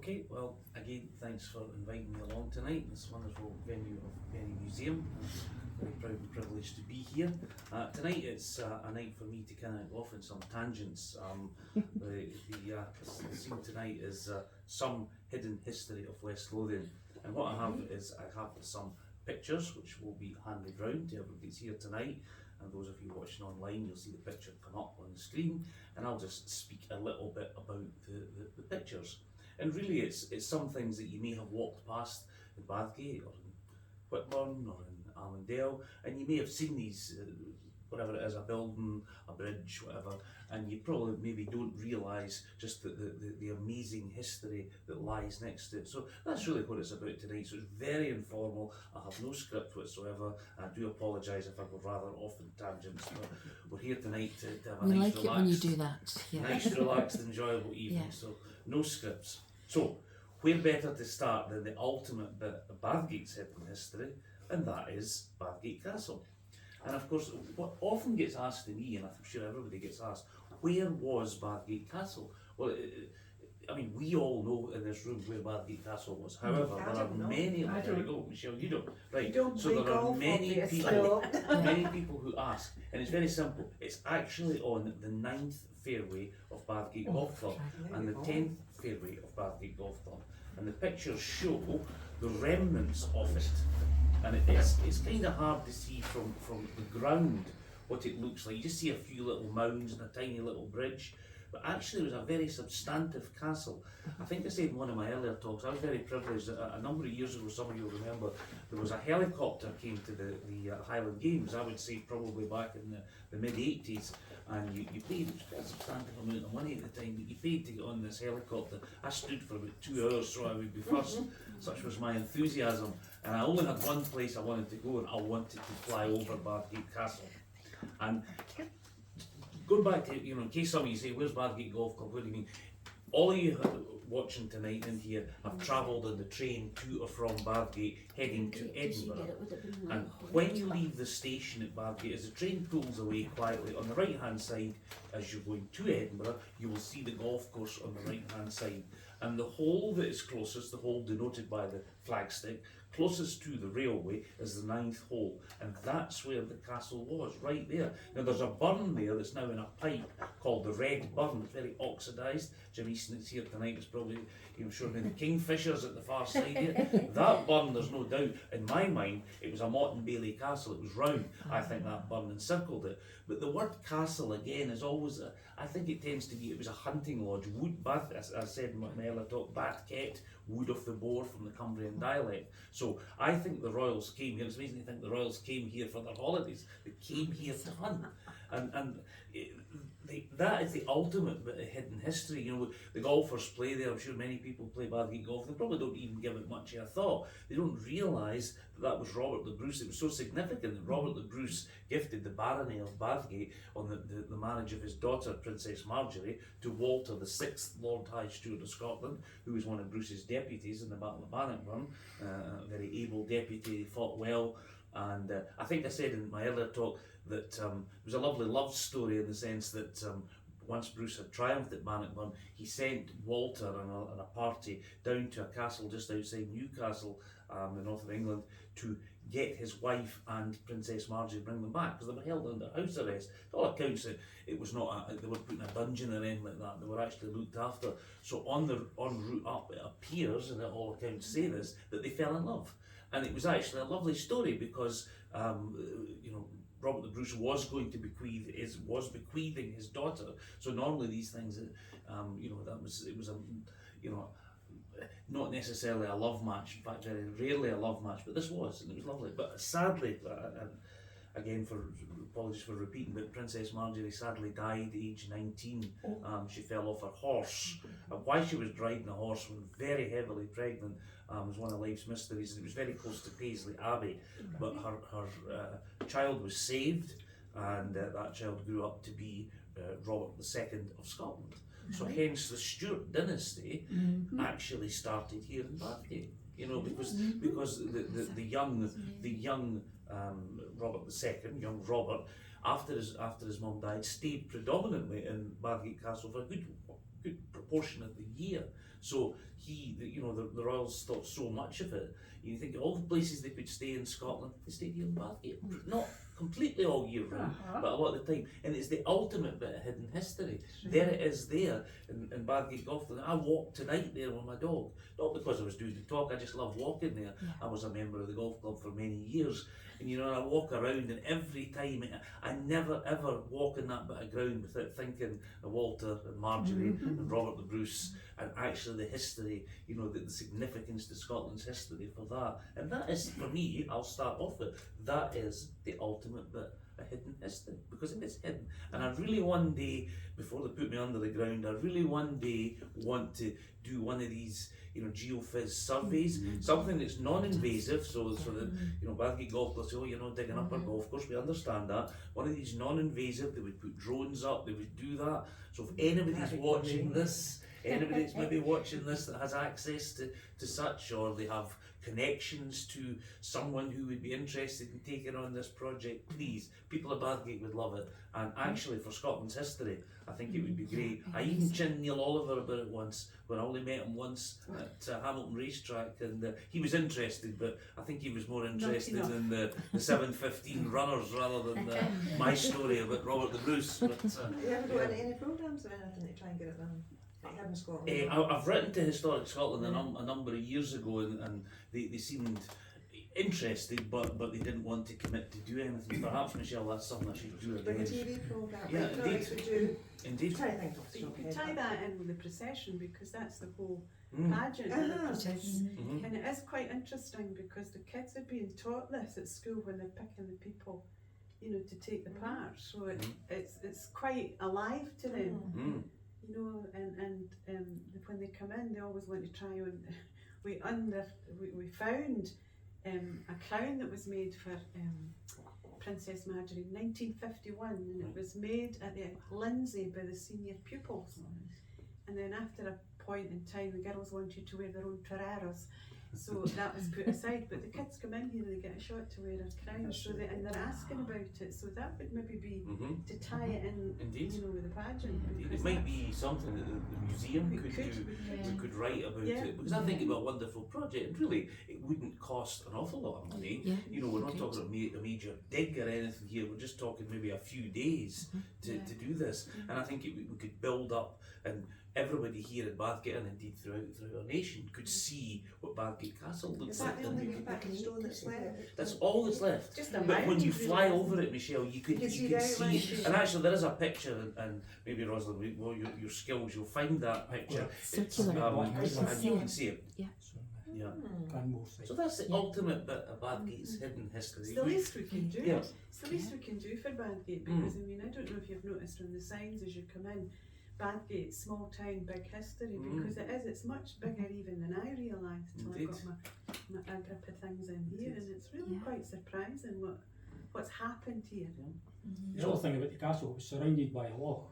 Okay, well, again, thanks for inviting me along tonight in this wonderful venue of Bennie Museum. I'm very proud and privileged to be here. Tonight it's a night for me to kind of go off on some tangents. The scene tonight is some hidden history of West Lothian. And what I have is some pictures which will be handed round to everybody that's here tonight. And those of you watching online, you'll see the picture come up on the screen. And I'll just speak a little bit about the pictures. And really it's some things that you may have walked past in Bathgate or in Whitburn or in Armandale, and you may have seen these, whatever it is, a building, a bridge, whatever, and you probably maybe don't realise just the amazing history that lies next to it. So that's really what it's about tonight. So it's very informal. I have no script whatsoever. I do apologise if I go rather off in tangents, but we're here tonight to have a nice, like it when you do that. Yeah. Nice, relaxed, enjoyable evening. Yeah. So no scripts. So where better to start than the ultimate bit of Bathgate's hidden history, and that is Bathgate Castle. And of course, what often gets asked to me, and I'm sure everybody gets asked, where was Bathgate Castle? Well, I mean, we all know in this room where Bathgate Castle was. However, there are many. There we go, Michelle. You don't, right? So there are many people, many people who ask, and it's very simple. It's actually on the 9th fairway of Bathgate Golf Club and the 10th fairway of Bathgate Golf Club, and the pictures show the remnants of it. And it's kind of hard to see from the ground what it looks like. You just see a few little mounds and a tiny little bridge, but actually it was a very substantive castle. I think I said in one of my earlier talks, I was very privileged that a number of years ago, some of you will remember, there was a helicopter came to the Highland Games, I would say probably back in the mid-80s, and you paid, it was a substantive amount of money at the time, but you paid to get on this helicopter. I stood for about 2 hours so I would be first, such was my enthusiasm, and I only had one place I wanted to go, and I wanted to fly over Bathgate Castle. And going back to, in case some of you say, where's Bathgate Golf Club, what do you mean? All of you watching tonight in here have travelled on the train to or from Bathgate heading to Edinburgh. And when you leave the station at Bathgate, as the train pulls away quietly, on the right hand side as you're going to Edinburgh, you will see the golf course on the right hand side. And the hole that is closest, the hole denoted by the flagstick, closest to the railway is the 9th hole, and that's where the castle was, right there. Now there's a burn there that's now in a pipe called the Red Burn. It's very oxidised. Jim Easton that's here tonight is probably showing me the kingfishers at the far side here. That burn, there's no doubt, in my mind, it was a Mott and Bailey castle. It was round. I think that burn encircled it. But the word castle, again, is always, I think it tends to be, it was a hunting lodge. Wood, Bath, as I said in my earlier talk, Bath Ket, wood of the boar from the Cumbrian dialect. So I think the royals came here, it's amazing to think the royals came here for their holidays. They came here to hunt. That is the ultimate bit of hidden history. The golfers play there. I'm sure many people play Bathgate Golf. They probably don't even give it much of a thought. They don't realise that was Robert the Bruce. It was so significant that Robert the Bruce gifted the barony of Bathgate on the marriage of his daughter, Princess Marjorie, to Walter the Sixth, Lord High Steward of Scotland, who was one of Bruce's deputies in the Battle of Bannockburn. A very able deputy, fought well. And I think I said in my earlier talk that it was a lovely love story in the sense that once Bruce had triumphed at Bannockburn, he sent Walter and a party down to a castle just outside Newcastle, the north of England, to get his wife and Princess Marjorie, bring them back, because they were held under house arrest. To all accounts, it was not, they were put in a dungeon or anything like that, they were actually looked after. So en route up, it appears, and all accounts say this, that they fell in love. And it was actually a lovely story because, Robert the Bruce was going to bequeathing his daughter. So normally these things, it was not necessarily a love match. In fact, very rarely a love match, but this was, and it was lovely. But sadly, and again, apologies for repeating, but Princess Marjorie sadly died aged 19. She fell off her horse. Why she was riding a horse when very heavily pregnant was one of life's mysteries. It was very close to Paisley Abbey, but her child was saved, and that child grew up to be Robert II of Scotland. So hence the Stuart dynasty actually started here in Bathgate. Because the young Robert II, young Robert, after his mum died, stayed predominantly in Bathgate Castle for a good good proportion of the year. So the Royals thought so much of it. You think of all the places they could stay in Scotland, they stayed here in Bathgate. Not completely all year round, but a lot of the time. And it's the ultimate bit of hidden history. There it is there in Bathgate Golf Club. I walked tonight there with my dog. Not because I was doing the talk, I just love walking there. I was a member of the golf club for many years. And and I walk around, and every time I never ever walk in that bit of ground without thinking of Walter and Marjorie and Robert the Bruce, and actually the history, the significance to Scotland's history for that. And that is, for me, I'll start off with, that is the ultimate bit of hidden history, because it is hidden. And I really one day, before they put me under the ground, I really one day want to do one of these geophys surveys, something that's non-invasive, so that Bathgate Golf Club say, oh, you're not digging up our golf course, we understand that. One of these non-invasive, they would put drones up, they would do that. So if anybody's watching this, anybody that's maybe watching this that has access to such, or they have connections to someone who would be interested in taking on this project, please, people of Bathgate would love it. And actually, for Scotland's history, I think it would be great. I even chinned Neil Oliver about it once, when I only met him once at Hamilton Racetrack, and he was interested, but I think he was more interested in the 7:15 runners rather than my story about Robert the Bruce. But, you ever got into any programmes or anything to try and get it done? In Scotland? I've written to Historic Scotland a number of years ago, and they seemed interested, but they didn't want to commit to do anything. Perhaps, Michelle, that's something I should do again. Like a TV programme, yeah, like indeed. Would you indeed. try to think of You could tie that in with the procession, because that's the whole pageant. And it is quite interesting, because the kids are being taught this at school when they're picking the people, to take the part. So it's quite alive to them. And when they come in, they always want to try and we found a crown that was made for Princess Marjorie in 1951, and it was made at the Lindsay by the senior pupils. And then after a point in time, the girls wanted to wear their own toreros, so that was put aside. But the kids come in here and they get a shot to wear a crown, and they're asking about it. So that would maybe be to tie it in, with the pageant. It might be something that the museum could do. We could write about it, because I think it's a wonderful project. And really, it wouldn't cost an awful lot of money. We're not talking about a major dig or anything here. We're just talking maybe a few days to do this. And I think we could build up, and everybody here at Bathgate, and indeed throughout our nation, could see what Bathgate Castle looks like. Is that the only back in stone that's left? That's all that's left. But when you fly over it, Michelle, you can see it. And actually, there is a picture, and maybe Rosalind, your skills, you'll find that picture. And you can see it. So that's the ultimate bit of Bathgate's hidden history. It's the least we can do. It's the least we can do for Bathgate, because I don't know if you've noticed on the signs as you come in, Bathgate, small town, big history, because it's much bigger even than I realised till I got my grip of things in here, and it's really quite surprising what's happened here. The other thing about the castle, it was surrounded by a loch.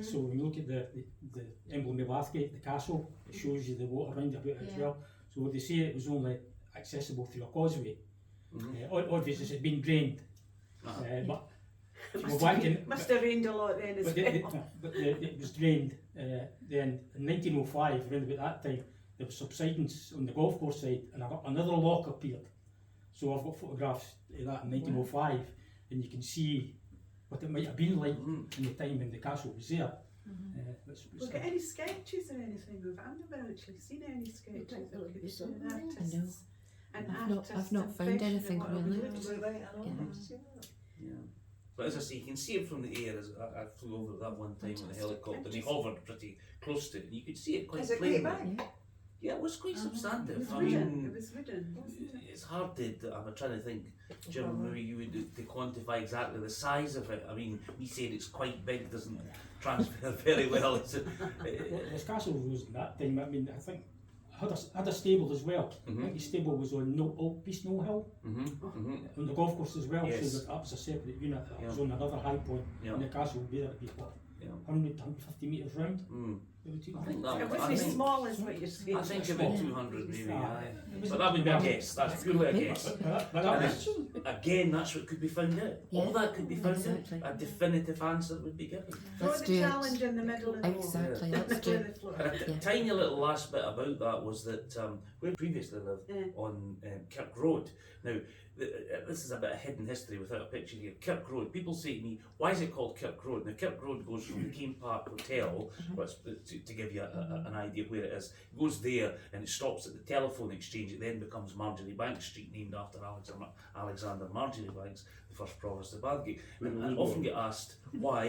So when you look at the emblem of Bathgate, the castle, it shows you the water around about it as well. So they say it was only accessible through a causeway. Obviously it had been drained, but must have rained a lot then as well. But it was drained. Then in 1905, around about that time, there was subsidence on the golf course side, and another loch appeared. So I've got photographs of that in 1905, and you can see what it might have been like in the time when the castle was there. We've got any sketches or anything? I've never actually seen any sketches of artists. I've not found anything really. But as I say, you can see it from the air. As I flew over that one time with a helicopter, and he hovered pretty close to it, and you could see it quite plainly. Yeah, it was quite substantive. It was wooden. It's hard to. I'm trying to think, Jim, maybe you would to quantify exactly the size of it. I mean, we said it's quite big, doesn't transfer very well. This castle was in that time. I mean, I think had a stable as well. I think the stable was on Beast Knoll Hill, on the golf course as well. So that was a separate unit. That was on another high point in the castle. There would be 100 to 150 metres round. I think that It was, would be small is what you're saying. I think about 200 maybe, Ah. aye. But that would be a guess, that's purely a guess. But that And was, again, that's what could be found out. All Yeah, that could be found exactly. out. A definitive answer would be given. Throw Let's the do it. challenge in the middle of the road. Exactly, let's do With it. the floor. And a Yeah. tiny little last bit about that was that we previously lived Yeah. on Kirk Road. Now, this is a bit of hidden history without a picture here. Kirk Road, people say to me, why is it called Kirk Road? Now, Kirk Road goes from the Cane Park Hotel, which, to give you an idea of where it is, it goes there and it stops at the telephone exchange. It then becomes Marjorie Banks Street, named after Alexander Marjorie Banks, the first provost of Bathgate. And I often get asked why,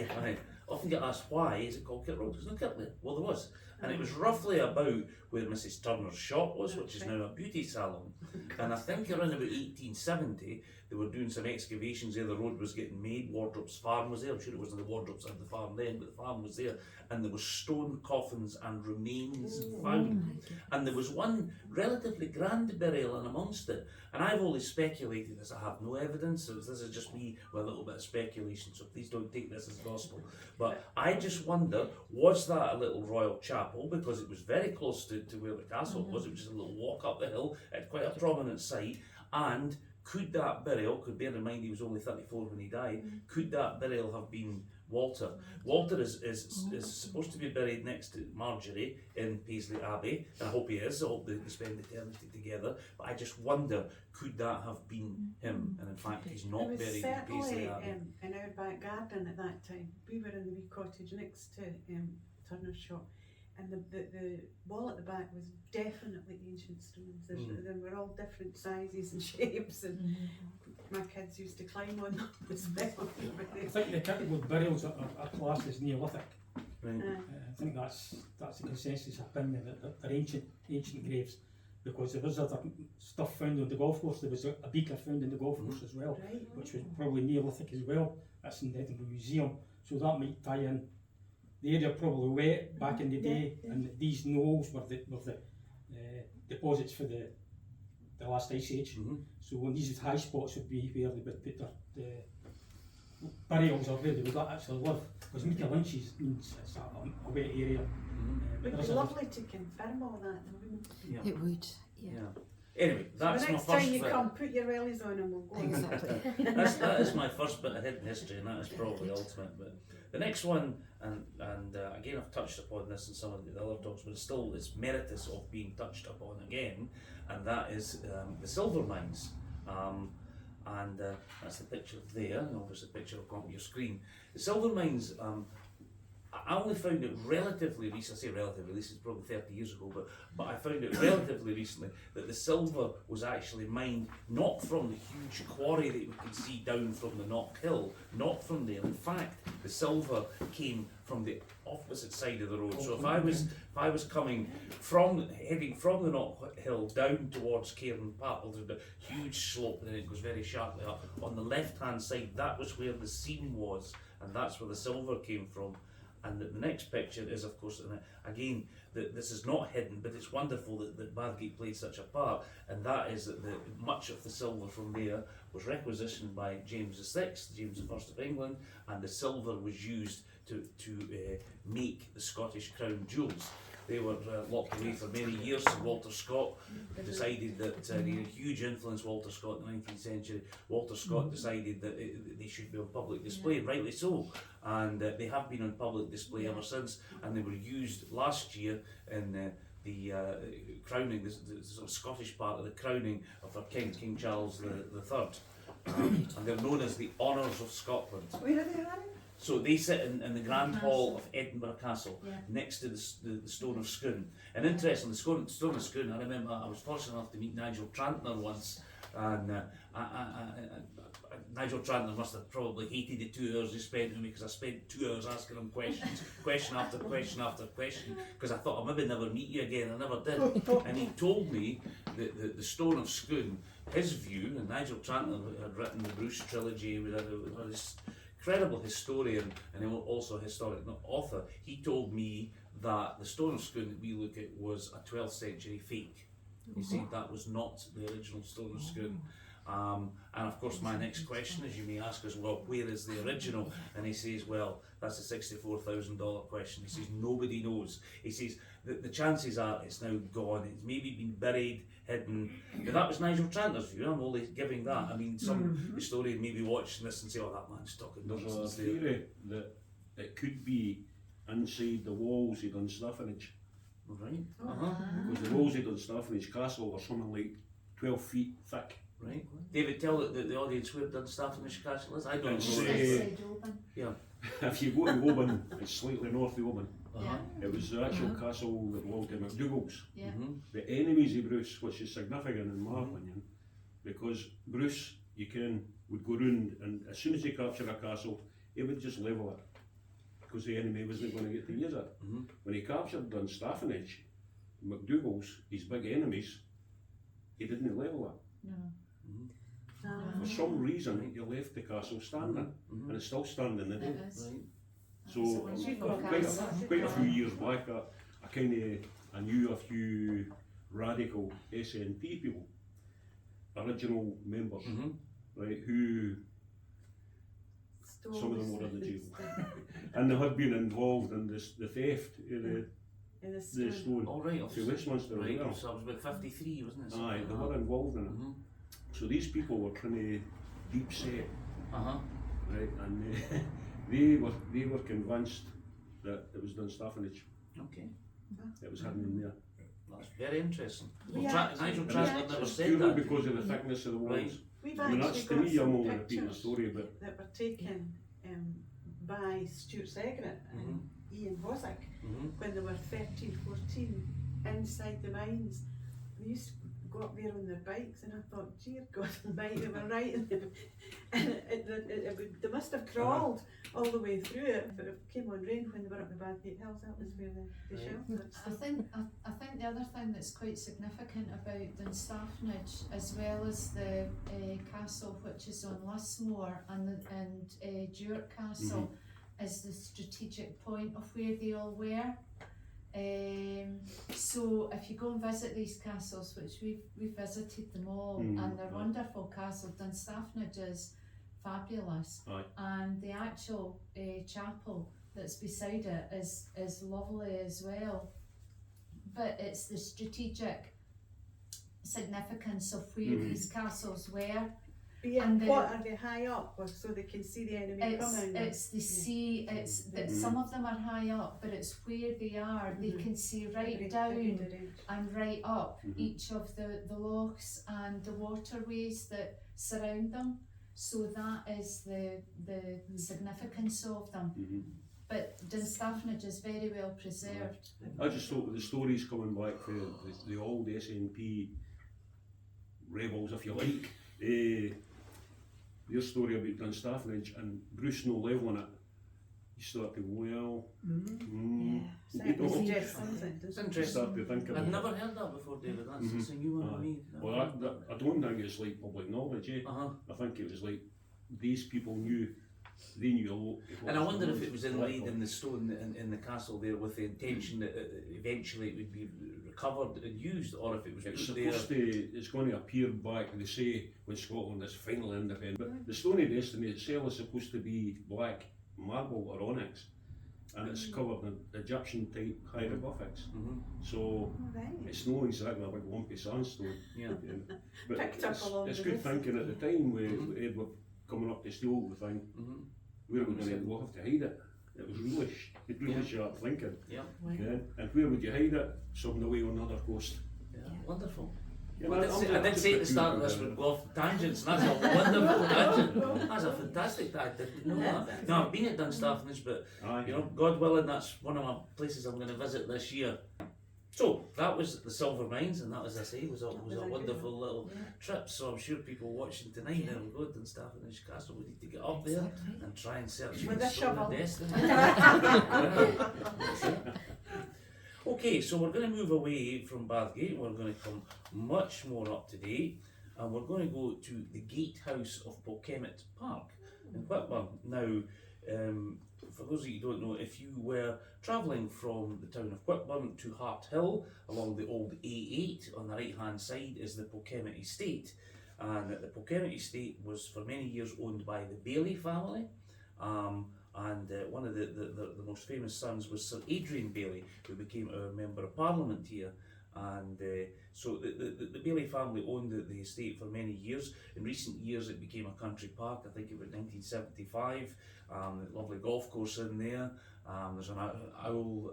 is it called Kirk Road? There's no Kirk there. Well, there was. And it was roughly about where Mrs. Turner's shop was, which is now a beauty salon. And I think around about 1870, they were doing some excavations there. The road was getting made. Wardrop's farm was there. I'm sure it wasn't the Wardrop's had the farm then, but the farm was there. And there were stone coffins and remains found. And there was one relatively grand burial in amongst it. And I've always speculated this. I have no evidence. So this is just me with a little bit of speculation. So please don't take this as gospel. But I just wonder, was that a little royal chapel? Because it was very close to where the castle was. It was just a little walk up the hill at quite a prominent site. And could that burial, bear in mind he was only 34 when he died, could that burial have been Walter? Walter is supposed to be buried next to Marjorie in Paisley Abbey, and I hope he is. I hope they spend eternity together. But I just wonder, could that have been him? And in fact, he's not There was buried in Paisley certainly Abbey. in our back garden at that time. We were in the wee cottage next to Turner's shop, and the wall at the back was definitely ancient stones. They were all different sizes and shapes, and my kids used to climb on them as well. I think the Kirkwood burials are classed as Neolithic. Right. I think that's the consensus opinion, that they're ancient graves, because there was other stuff found on the golf course. There was a beaker found in the golf course as well, Right. which was probably Neolithic as well. That's in the Edinburgh Museum, so that might tie in. The area probably wet back in the day, and these knolls were the deposits for the last ice age. So when these high spots would be where they would put the burials, or where they would actually live, because Meeker Lynches means it's a wet area. It would There's be a- lovely to confirm all that, wouldn't it? Yeah. It would, yeah. Yeah. Anyway, that's The my next first time you bit. come, put your wellies on and we'll go. Exactly. That is my first bit of hidden history, and that is probably ultimate. But the next one, and again I've touched upon this in some of the other talks, but it's meritorious of being touched upon again, and that is the silver mines. And that's the picture there, and obviously the picture will come up your screen. The silver mines, I only found it relatively recently, I say relatively recently, probably 30 years ago, but I found it relatively recently that the silver was actually mined not from the huge quarry that we can see down from the Knock Hill, not from there. In fact, the silver came from the opposite side of the road. So if I was heading from the Knock Hill down towards Cairn Park, there's a huge slope and then it goes very sharply up. On the left hand side, that was where the seam was, and that's where the silver came from. And the next picture is, of course, and again, this is not hidden, but it's wonderful that Bathgate played such a part, and that is that much of the silver from there was requisitioned by James VI, James I of England, and the silver was used to make the Scottish crown jewels. They were locked away for many years. So Walter Scott decided that he had a huge influence, Walter Scott, in the 19th century. Walter Scott decided that they should be on public display, and rightly so. And they have been on public display ever since, and they were used last year in the crowning, the sort of Scottish part of the crowning of our King Charles III. And they're known as the Honours of Scotland. Where are they, Harry? So they sit in the Grand Hall of Edinburgh Castle, next to the Stone of Scone. And interesting, the Stone of Scone, I remember I was fortunate enough to meet Nigel Trantner once, and Nigel Trantner must have probably hated the 2 hours he spent with me, because I spent 2 hours asking him questions, question after question after question, because I thought I'll maybe never meet you again. I never did. And he told me that the Stone of Scone, his view, and Nigel Trantner had written the Bruce trilogy, he was this incredible historian and also a historic author. He told me that the Stone of Scone that we look at was a 12th century fake. He said that was not the original Stone of Scone. And of course my next question is, you may ask us, well, where is the original? And he says, well, that's a $64,000 question. He says, nobody knows. He says, the chances are it's now gone. It's maybe been buried, hidden. But that was Nigel Tranter's view. I'm only giving that. I mean, some historian may be watching this and say, oh, that man's talking There's nonsense a there. theory that it could be inside the walls of Dunstaffanage. Right. Because the walls of Dunstaffanage Castle are something like 12 feet thick. Right. David, tell the audience where Dunstaffanage Castle is. I don't It's, know. Outside Oban. Yeah. If you go to Oban, it's slightly north of Oban. Uh-huh. It was the actual castle that belonged to MacDougall's. Yeah. Mm-hmm. The enemies of Bruce, which is significant in my opinion, because Bruce, you can, would go round and as soon as he captured a castle, he would just level it. Because the enemy wasn't going to get to use it. Mm-hmm. When he captured Dunstaffanage, MacDougall's, his big enemies, he didn't level it. No. For some reason, he left the castle standing, and it's still standing today. It is. Right. So That's a wonderful quite castle. a few years back, I knew a few radical SNP people, original members, right, who some of them were in the jail, and they had been involved in the theft of the stone All right. to Westminster as Right. well. So it was about 53, wasn't it? Aye, they were involved in it. Mm-hmm. So these people were kind of deep set, Uh-huh. right, and they were convinced that it was Dunstaffanage. Okay. It was hidden in there. That's very interesting. We Well, actually- Nigel we Tranter actually- never It's said purely that. because of the thickness of the walls. Right. We've I mean, actually that's to got me, I'm some only repeating the pictures story, but that were taken by Stuart Segret and Ian Hosick when they were 13, 14 inside the mines. They used to go up there on their bikes, and I thought, dear God Almighty, they were right in the, and they must have crawled all the way through it. If it came on rain when they were up the Bandgate Hills, that was where the Right. sheltered. I think the other thing that's quite significant about Dunstaffanage, as well as the castle which is on Lismore and Duart Castle, is the strategic point of where they all were. So if you go and visit these castles, which we've visited them all, and they're wonderful castles, Dunstaffanage is fabulous, and the actual chapel that's beside it is lovely as well. But it's the strategic significance of where these castles were. And What are they high up, so they can see the enemy coming? It's the sea. It's that some of them are high up, but it's where they are. They can see right down and right up each of the lochs and the waterways that surround them. So that is the significance of them. But Dunstaffanage is very well preserved. I just thought with the stories coming back to the old SNP rebels, if you like, their story about Dunstaffanage and Bruce no levelling it, you start to go, well, you know, It's interesting. start to think about I've it. never heard that before, David. That's a new one to me. Well, I don't think it's like public knowledge, eh? I think it was like these people knew, they knew a lot. And I wonder if it was inlaid in the stone in the castle there with the intention that eventually it would be recovered and used, or if it was It's put there. supposed to, it's going to appear back, they say, when Scotland is finally independent. But the Stone of Destiny itself is supposed to be black marble or onyx, and it's covered in Egyptian type hieroglyphics. So it's not exactly a big lumpy sandstone. Yeah. But Picked up along it's the good roof. thinking at the time with Edward coming up to steal the thing. Where we're going to have to hide it. It was really sharp thinking. Yeah. Yeah. And where would you hide it? Something away on another coast. Yeah. Wonderful. Yeah, Well, I did say at the start of this we'd go off tangents, and that's a wonderful tangent. That's a fantastic I didn't know that. No, I've been at Dunstaffanage, but Aye. you know, God willing, that's one of my places I'm going to visit this year. So that was the Silver Mines, and that, as I say, was a wonderful little trip. So I'm sure people watching tonight, there we go, Dunstaffanage Castle. We need to get up there and try and search With for a Stone of shovel. Destiny. Okay, so we're going to move away from Bathgate. We're going to come much more up to date, and we're going to go to the Gatehouse of Polkemmet Park in Whitburn. Now, for those of you who don't know, if you were travelling from the town of Whitburn to Hart Hill along the old A8, on the right hand side is the Polkemmet Estate, And the Polkemmet estate was for many years owned by the Bailey family. And one of the most famous sons was Sir Adrian Bailey, who became our Member of Parliament here. And so the Bailey family owned the estate for many years. In recent years it became a country park, I think it was 1975. Lovely golf course in there. There's an owl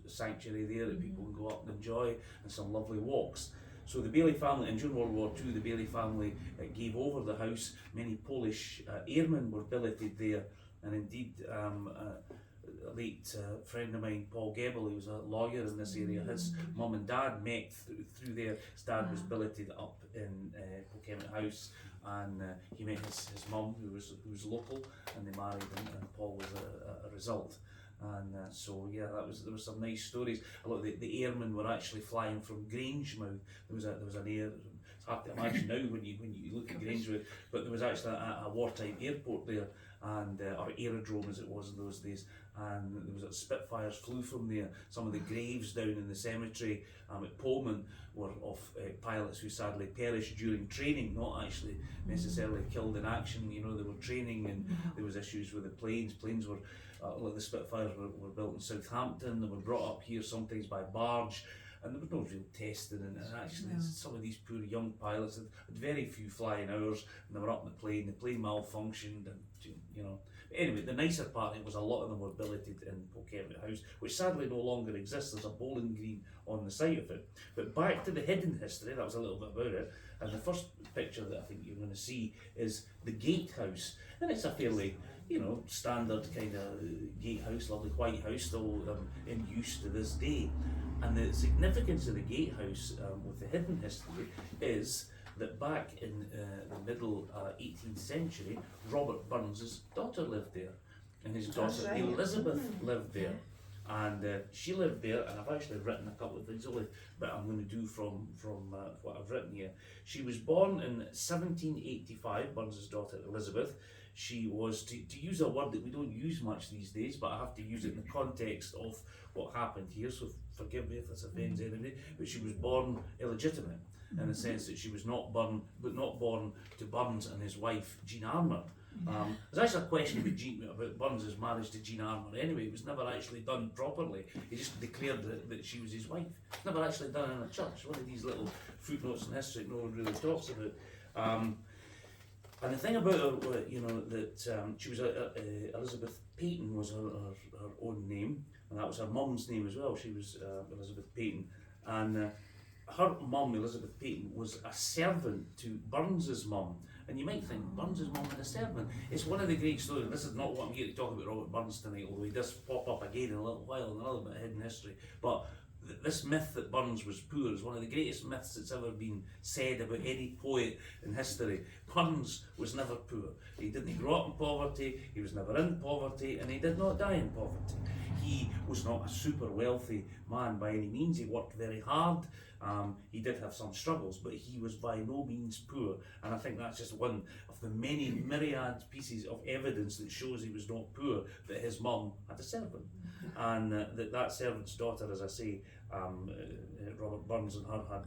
sanctuary there that people can go up and enjoy, and some lovely walks. So the Bailey family, and during World War II, the Bailey family gave over the house. Many Polish airmen were billeted there, and indeed a late friend of mine, Paul Gebel, he was a lawyer in this area. His mum and dad met through there. His dad was billeted up in Polkemmet House, and he met his mum, who was local, and they married, and Paul was a result. And so yeah, there were some nice stories. A lot of the airmen were actually flying from Grangemouth. There was an air. It's hard to imagine now when you look at Grangemouth, but there was actually a wartime airport there, and or aerodrome as it was in those days. And there was Spitfires flew from there. Some of the graves down in the cemetery at Pullman were of pilots who sadly perished during training, not actually necessarily killed in action. You know, they were training, and there was issues with the planes. Planes were, like the Spitfires were built in Southampton. They were brought up here sometimes by barge, and there was no real testing. And actually, some of these poor young pilots had very few flying hours, and they were up in the plane malfunctioned, and you know. Anyway, the nicer part, it was a lot of them were billeted in Polkemmet House, which sadly no longer exists. There's a bowling green on the site of it. But back to the hidden history, that was a little bit about it. And the first picture that I think you're going to see is the gatehouse. And it's a fairly, standard kind of gatehouse, lovely white house, still in use to this day. And the significance of the gatehouse with the hidden history is that back in the middle 18th century, Robert Burns's daughter lived there, and his daughter Elizabeth lived there, and she lived there. And I've actually written a couple of things, only but I'm going to do from what I've written here. She was born in 1785. Burns's daughter Elizabeth. She was, to use a word that we don't use much these days, but I have to use it in the context of what happened here, so forgive me if this offends anybody, but she was born illegitimate, in the sense that she was not born to Burns and his wife Jean Armour. There's actually a question about Burns' marriage to Jean Armour anyway. It was never actually done properly. He just declared that she was his wife. It's never actually done in a church. One of these little footnotes in history no one really talks about. And the thing about her, that she was Elizabeth Peyton was her own name, and that was her mum's name as well. She was Elizabeth Peyton, and her mum, Elizabeth Peyton, was a servant to Burns's mum. And you might think Burns's mum had a servant. It's one of the great stories. This is not what I'm here to talk about Robert Burns tonight, although he does pop up again in a little while in another bit of hidden history. But this myth that Burns was poor is one of the greatest myths that's ever been said about any poet in history. Burns was never poor. He didn't grow up in poverty, he was never in poverty, and he did not die in poverty. He was not a super wealthy man by any means. He worked very hard. He did have some struggles, but he was by no means poor. And I think that's just one of the many myriad pieces of evidence that shows he was not poor, that his mum had a servant. And that servant's daughter, as I say, Robert Burns and her had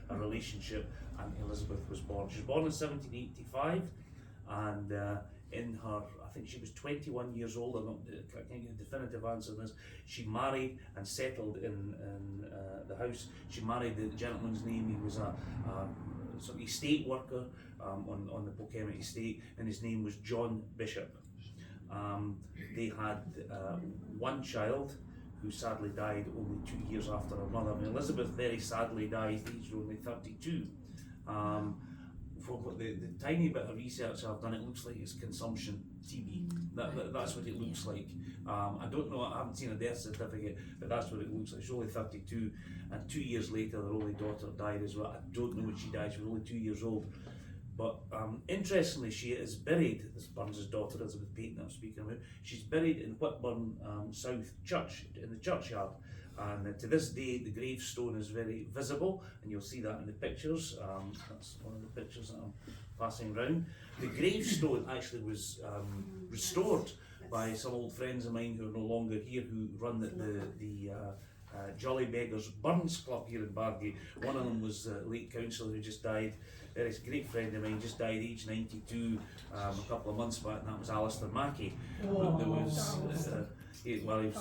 a relationship, and Elizabeth was born. She was born in 1785, and in her, I think she was 21 years old. I can't get a definitive answer on this. She married and settled in the house. She married the gentleman's name. He was a sort of estate worker on the Polkemmet estate, and his name was John Bishop. They had one child who sadly died only 2 years after her mother. I mean, Elizabeth very sadly died aged only 32. From what the tiny bit of research I've done, it looks like it's consumption TB. That's what it looks like. I don't know, I haven't seen a death certificate, but that's what it looks like. She's only 32, and 2 years later their only daughter died as well. I don't know when she died, she was only 2 years old. But interestingly, she is buried, this Burns' daughter, Elizabeth Peyton I'm speaking about, she's buried in Whitburn South Church, in the churchyard. And to this day, the gravestone is very visible, and you'll see that in the pictures. That's one of the pictures that I'm passing round. The gravestone actually was restored by some old friends of mine who are no longer here, who run the Jolly Beggars Burns Club here in Bargate. One of them was the late councillor who just died. Very great friend of mine, just died aged 92 a couple of months back, and that was Alistair Mackey. But there was, he was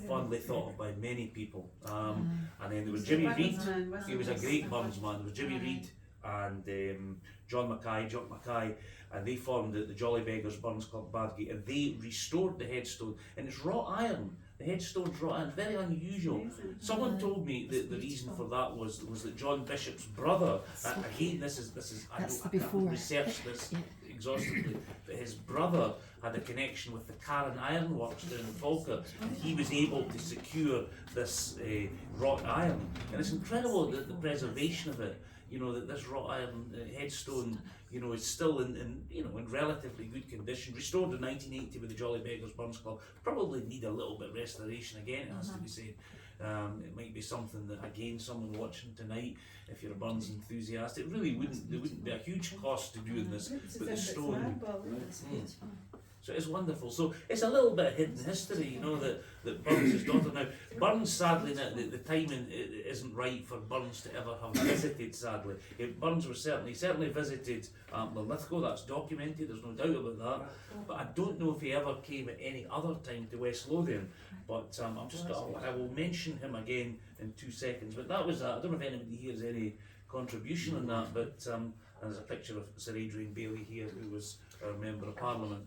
fondly thought of by many people. And then there was Jimmy Reid. He was a great Burns man. There was Jimmy Reid and Jock Mackay, and they formed the Jolly Beggars Burns Club Bargate, and they restored the headstone, and it's wrought iron. The headstone's wrought iron, very unusual. Someone told me that the reason for that was that John Bishop's brother, again this is I can't research this exhaustively, but his brother had a connection with the Carron Ironworks down in Falkirk, and he was able to secure this wrought iron, and it's incredible that the preservation of it. You know, that this wrought iron headstone, you know, is still in relatively good condition. Restored in 1980 with the Jolly Beggars Burns Club. Probably need a little bit of restoration again, it has to be said. It might be something that, again, someone watching tonight, if you're a Burns enthusiast, there wouldn't be a huge cost to doing this, but the stone. So it's wonderful. So it's a little bit of hidden history, you know, that Burns' daughter now. Burns, sadly, the timing isn't right for Burns to ever have visited, sadly. Burns was certainly visited Linlithgow, that's documented, there's no doubt about that. But I don't know if he ever came at any other time to West Lothian. But I will mention him again in 2 seconds. But that was, I don't know if anybody here has any contribution on that, but there's a picture of Sir Adrian Bailey here, who was our Member of Parliament.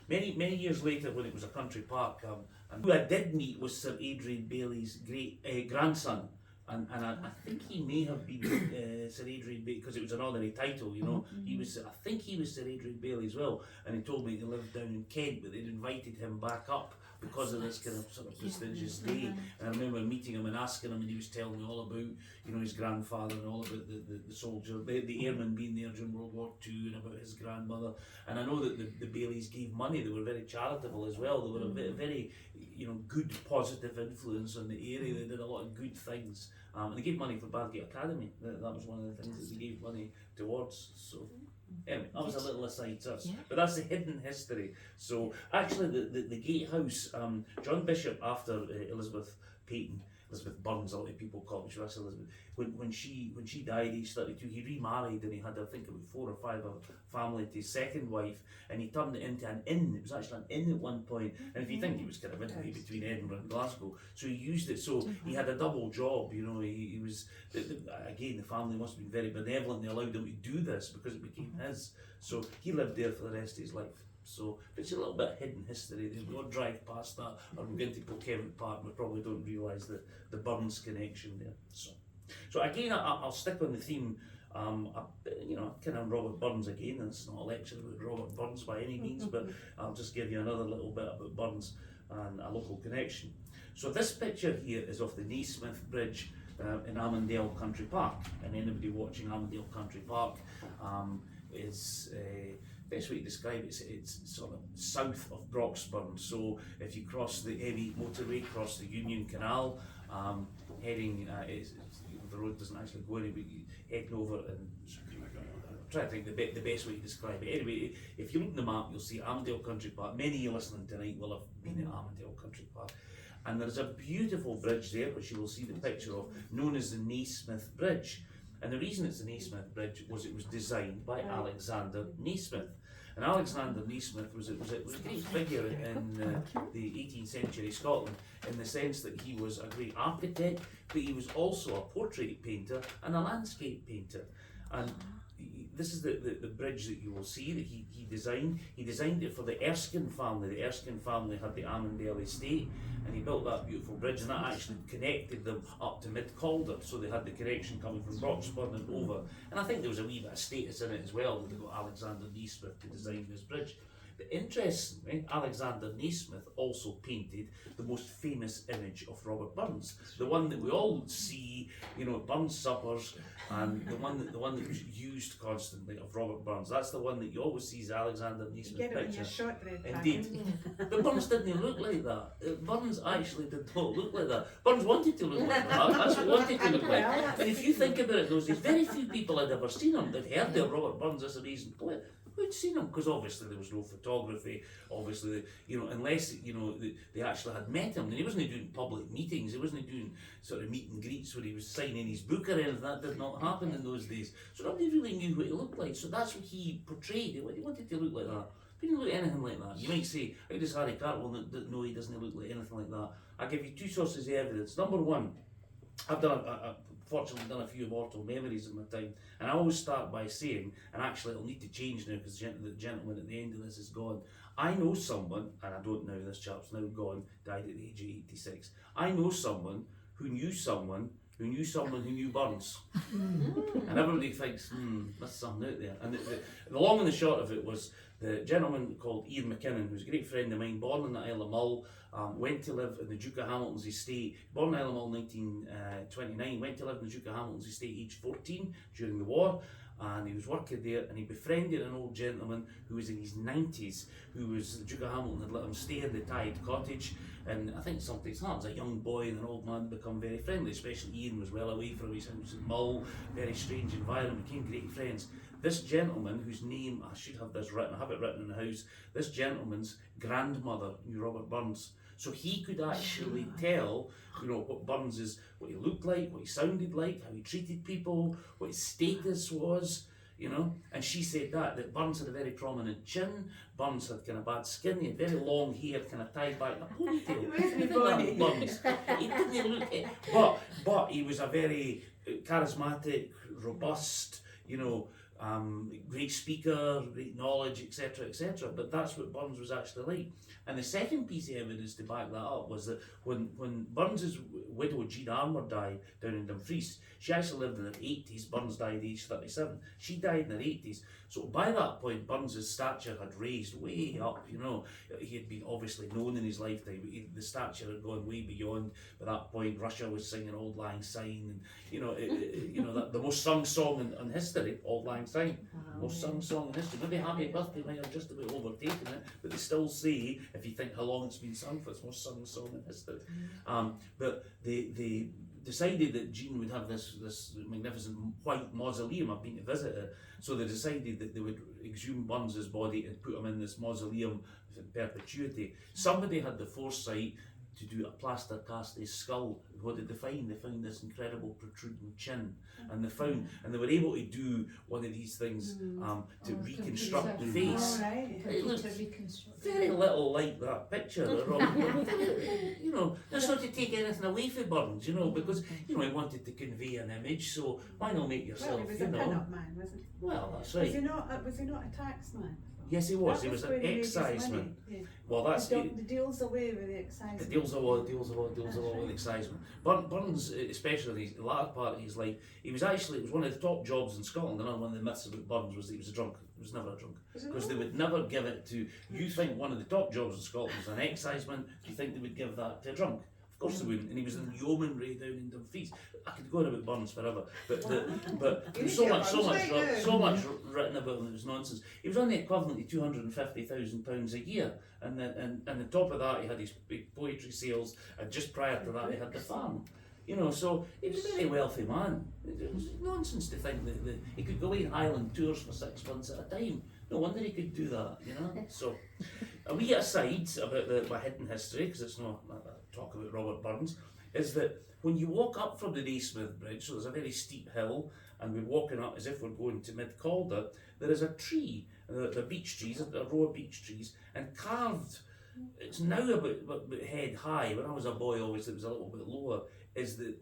Many years later, when it was a country park, and who I did meet was Sir Adrian Bailey's great grandson, and I think he may have been Sir Adrian Bailey, because it was an honorary title, you know. I think he was Sir Adrian Bailey as well, and he told me he lived down in Kent, but they'd invited him back up because of this kind of sort of prestigious day. And I remember meeting him and asking him, and he was telling me all about, you know, his grandfather and all about the soldier, the airmen being there during World War II, and about his grandmother. And I know that the Baileys gave money. They were very charitable as well. They were a very, you know, good positive influence on the area. They did a lot of good things. And they gave money for Bargate Academy. That was one of the things that they gave money towards. So anyway, that was a little aside touch, but that's the hidden history. So actually the gatehouse, John Bishop, after Elizabeth Burns, a lot of people call it, she was Elizabeth, when she died aged 32, he remarried, and he had, I think, about 4 or 5 of family to his second wife, and he turned it into an inn. It was actually an inn at one point, and if you think, he was kind of midway between Edinburgh and Glasgow, so he used it, so he had a double job, you know. He was, again, the family must have been very benevolent. They allowed him to do this because it became his, so he lived there for the rest of his life. So it's a little bit of hidden history. We all drive past that, or we're going to Kilkenny Park, we probably don't realise the Burns connection there. So again, I'll stick on the theme. You know, kind of Robert Burns again, and it's not a lecture about Robert Burns by any means, but I'll just give you another little bit about Burns and a local connection. So this picture here is of the Naismith Bridge in Armandale Country Park, and anybody watching Armandale Country Park is best way to describe it, it's sort of south of Broxburn. So if you cross the M8 motorway, cross the Union Canal, heading, the road doesn't actually go anywhere, heading over and I'm trying to think the best way to describe it. Anyway, if you look at the map, you'll see Armandale Country Park. Many of you listening tonight will have been at Armandale Country Park. And there's a beautiful bridge there, which you will see the picture of, known as the Naismith Bridge. And the reason it's the Naismith Bridge was it was designed by Alexander Naismith. And Alexander Naismith was a great figure in the 18th century Scotland, in the sense that he was a great architect, but he was also a portrait painter and a landscape painter. And this is the bridge that you will see that he designed. He designed it for the Erskine family. The Erskine family had the Armandale estate, and he built that beautiful bridge, and that actually connected them up to Mid-Calder, so they had the connection coming from Broxburn and over. And I think there was a wee bit of status in it as well, that they got Alexander Naismith to design this bridge. But interestingly, Alexander Naismith also painted the most famous image of Robert Burns, the one that we all see, you know, at Burns suppers, and the one that was used constantly of Robert Burns. That's the one that you always see as Alexander Naismith Get it when picture. you're shortbread. Indeed, but Burns didn't look like that. Burns actually did not look like that. Burns wanted to look like that. That's what he wanted to look like. And if you think about it, those days, very few people had ever seen him. They'd heard of Robert Burns, this amazing poet. Who would seen him, because obviously there was no photography, obviously, unless, they actually had met him, and he wasn't doing public meetings, he wasn't doing sort of meet and greets where he was signing his book or anything. That did not happen in those days. So nobody really knew what he looked like, so that's what he portrayed. He wanted to look like that. He didn't look anything like that. You might say, how does Harry Cartmill know he doesn't look like anything like that? I'll give you two sources of evidence. Number one, I've fortunately done a few immortal memories in my time, and I always start by saying, and actually it'll need to change now because the gentleman at the end of this is gone. I know someone, and I don't know, this chap's now gone, died at the age of 86. I know someone who knew someone who knew someone who knew Burns. And everybody thinks, there's something out there. And the long and the short of it was, the gentleman called Ian McKinnon, who's a great friend of mine, born in the Isle of Mull, went to live in the Duke of Hamilton's estate, born in the Isle of Mull in 1929, went to live in the Duke of Hamilton's estate age 14 during the war, and he was working there, and he befriended an old gentleman who was in his 90s, who was, the Duke of Hamilton had let him stay in the Tide cottage, and I think sometimes happens, a young boy and an old man become very friendly, especially Ian was well away from his house in Mull, very strange environment, became great friends. This gentleman, whose name, I should have this written, I have it written in the house, this gentleman's grandmother knew Robert Burns. So he could actually tell, what Burns is, what he looked like, what he sounded like, how he treated people, what his status was, And she said that Burns had a very prominent chin, Burns had kind of bad skin, he had very long hair kind of tied back in a ponytail. Burns. He didn't look, but he was a very charismatic, robust, great speaker, great knowledge, etc., etc. But that's what Burns was actually like. And the second piece of evidence to back that up was that when Burns's widow Jean Armour died down in Dumfries, she actually lived in her 80s. Burns died at age 37. She died in her 80s. So by that point, Burns's stature had raised way up. He had been obviously known in his lifetime. The stature had gone way beyond. By that point, Russia was singing "Auld Lang Syne," and the most sung song in history, "Auld Lang Syne." Most sung song in history. Maybe "Happy Birthday" might have just about overtaken it, but they still say, if you think how long it's been sung for, it's the most sung song in history. But they decided that Jean would have this magnificent white mausoleum. I've been to visit it. So they decided that they would exhume Burns's body and put him in this mausoleum in perpetuity. Somebody had the foresight to do a plaster cast of his skull. What did they find? They found this incredible protruding chin, and they were able to do one of these things to reconstruct the face. It looks very little like that picture. That's not to take anything away from Burns, because he wanted to convey an image. So why not make yourself? Well, he was a pin-up man, wasn't he? Well, that's right. Was he not a tax man? Yes, he was. He was an exciseman. Yeah. Well, that's the deal's away with the exciseman. The deals away with the exciseman. Burns, especially in the latter part of his life, it was one of the top jobs in Scotland. And one of the myths about Burns was that he was a drunk. He was never a drunk. Because they would never give it to, you think one of the top jobs in Scotland was an exciseman, do you think they would give that to a drunk? Of course they wouldn't, and he was in the yeomanry down in Dumfries. I could go on about Burns forever, but there was so much written about him that was nonsense. He was on the equivalent of £250,000 a year, and on top of that he had his big poetry sales, and just prior to that he had the farm. So he was a very wealthy man. It was nonsense to think that he could go away on Highland tours for 6 months at a time. No wonder he could do that, So, a wee aside about my hidden history, because it's not talk about Robert Burns, is that when you walk up from the Naismith Bridge, so there's a very steep hill, and we're walking up as if we're going to Mid Calder, there is a tree, the beech trees, a row of beech trees, and carved, it's now about head high, when I was a boy obviously it was a little bit lower, is in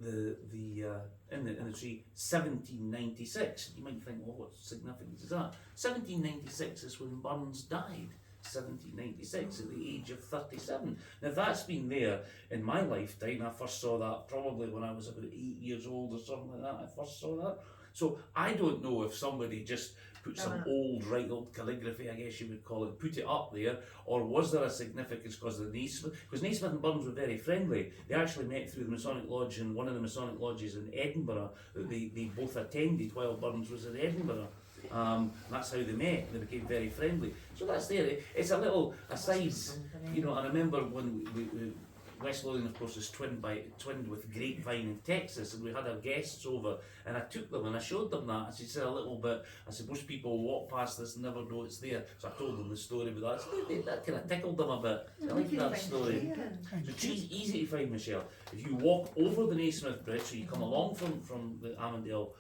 the tree 1796. You might think, well, what significance is that? 1796 is when Burns died. 1796 at the age of 37. Now that's been there in my lifetime. I first saw that probably when I was about 8 years old or something like that. I first saw that. So I don't know if somebody just put some old calligraphy, I guess you would call it, put it up there, or was there a significance because of the Naismith? Because Naismith and Burns were very friendly. They actually met through the Masonic Lodge in one of the Masonic lodges in Edinburgh that they both attended while Burns was in Edinburgh. That's how they met. They became very friendly. So that's there. It's a little aside. I remember when West Lothian, of course, is twinned with Grapevine in Texas, and we had our guests over, and I took them and I showed them that. I said a little bit. I said most people walk past this and never know it's there. So I told them the story about that. So that kind of tickled them a bit. I like that story. So trees easy to find, Michelle. If you walk over the Naismith Bridge, so you come along from the Armandale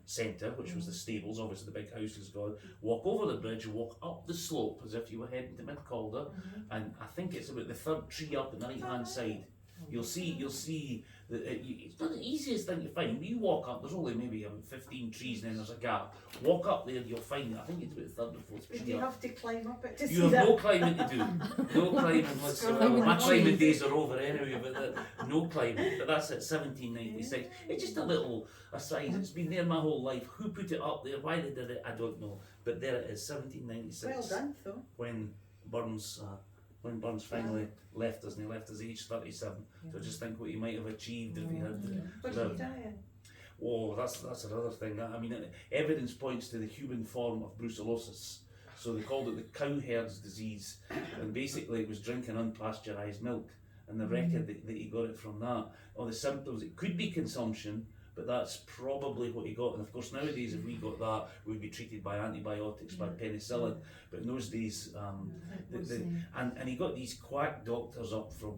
centre, which was the stables, obviously the big house is gone, walk over the bridge, walk up the slope as if you were heading to Mid-Calder, and I think it's about the third tree up on the right hand side. You'll see that it's not the easiest thing to find. You walk up, there's only maybe about 15 trees and then there's a gap. Walk up there, you'll find it. I think it's about the third or fourth tree But you up. have to climb up it to You see have that. no climbing to do. No climbing whatsoever. My climbing days are over anyway, but no climbing. But that's at 1796. It's just a little aside. It's been there my whole life. Who put it up there? Why they did it? I don't know. But there it is, 1796. Well done, though. When Burns finally left us, and he left us age 37. So just think what he might have achieved if he had What did lived. he die in? Oh, that's another thing. I mean, evidence points to the human form of brucellosis. So they called it the cowherd's disease, and basically it was drinking unpasteurised milk, and they reckon that he got it from that. Or the symptoms, it could be consumption, but that's probably what he got. And of course nowadays if we got that, we'd be treated by antibiotics, by penicillin. But in those days, and he got these quack doctors up from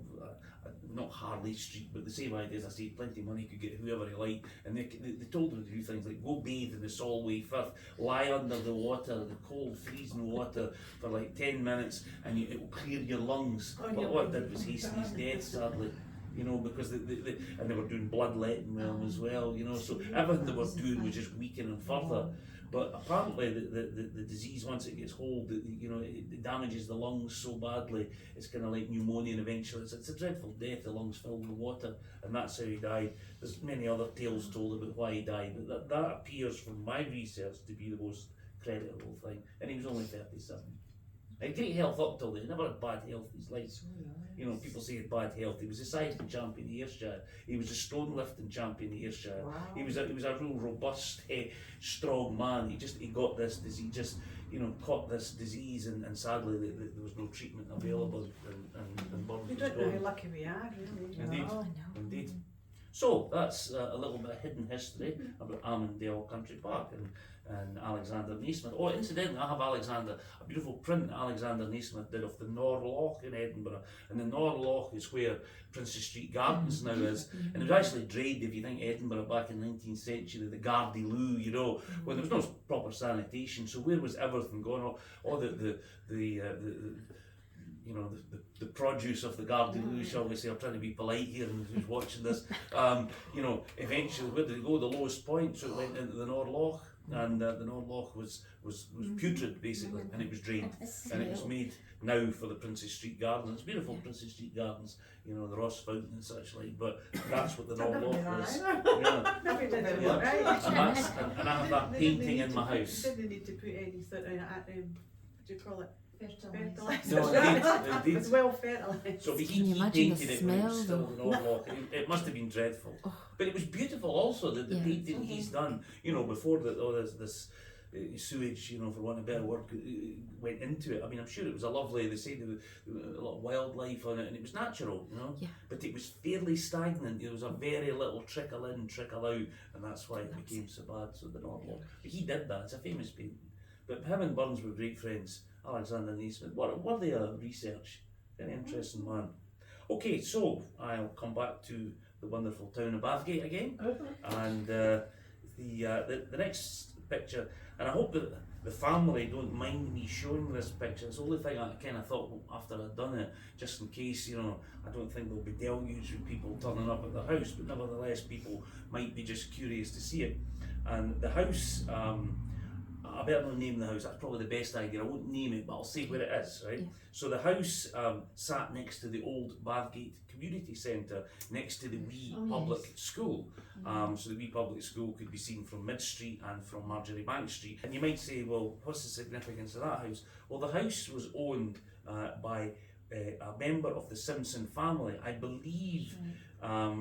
not Harley Street, but the same idea as I say, plenty of money, could get whoever he liked, and they told him to do things like go bathe in the Solway Firth, lie under the water, the cold freezing water for like 10 minutes, and it will clear your lungs. But what it did was hasten his death, sadly. You know, because and they were doing bloodletting with him as well, you know, so everything they were doing was just weakening further. But apparently the disease, once it gets hold, it damages the lungs so badly, it's kind of like pneumonia, and eventually it's a dreadful death, the lungs filled with water, and that's how he died. There's many other tales told about why he died, but that appears from my research to be the most creditable thing, and he was only 37. He had great health up till then, he never had bad health in his life. You know, people say he had bad health. He was a cycling champion in Ayrshire. He was a stone lifting champion in Ayrshire. Wow. He was a real robust, strong man. He got this disease, caught this disease, and sadly there was no treatment available, and Burns We was don't know how gone. lucky we are, really. Indeed. So that's a little bit of hidden history about Armandale Country Park and Alexander Naismith. Oh, incidentally, I have a beautiful print that Alexander Naismith did of the Norloch in Edinburgh, and the Norloch is where Princess Street Gardens now is, and it was actually drained, if you think Edinburgh back in the 19th century, the Gardy Loo, when there was no proper sanitation, so where was everything going? All the produce of the Gardy Loo, shall we say, I'm trying to be polite here and who's watching this, eventually where did it go? The lowest point, so it went into the Norloch, and the Norloch was putrid basically, and it was drained, and it was made now for the Princess Street Gardens. It's beautiful, Princess Street Gardens, the Ross Fountain and such like, but that's what the Norloch was. Yeah. Never did it Yeah. right. And I have that painting in my house. Didn't need to put any sort of, what do you call it? Fertiliser. No, indeed. It's well fertilised. So Can he you imagine painted the it when it was smell, still the Norloch. It must have been dreadful. But it was beautiful also, the Yeah. painting he's done, before this sewage, for want of a better word, went into it. I mean, I'm sure it was they said there was a lot of wildlife on it, and it was natural, Yeah. but it was fairly stagnant. There was a very little trickle in, trickle out, and that's why it became so bad, so the Norloch. But he did that, it's a famous painting. But him and Burns were great friends. Alexander Naismith, worthy of research, very interesting man. Okay, so I'll come back to the wonderful town of Bathgate again, and the next picture, and I hope that the family don't mind me showing this picture. It's the only thing I kind of thought after I'd done it, just in case, I don't think there'll be deluge with people turning up at the house, but nevertheless people might be just curious to see it. And the house, I better not name the house, that's probably the best idea. I won't name it, but I'll say where it is, right? Yeah. So the house sat next to the old Bathgate Community Centre, next to the wee public school. So the wee public school could be seen from Mid Street and from Marjorie Bank Street. And you might say, well, what's the significance of that house? Well, the house was owned by a member of the Simpson family. I believe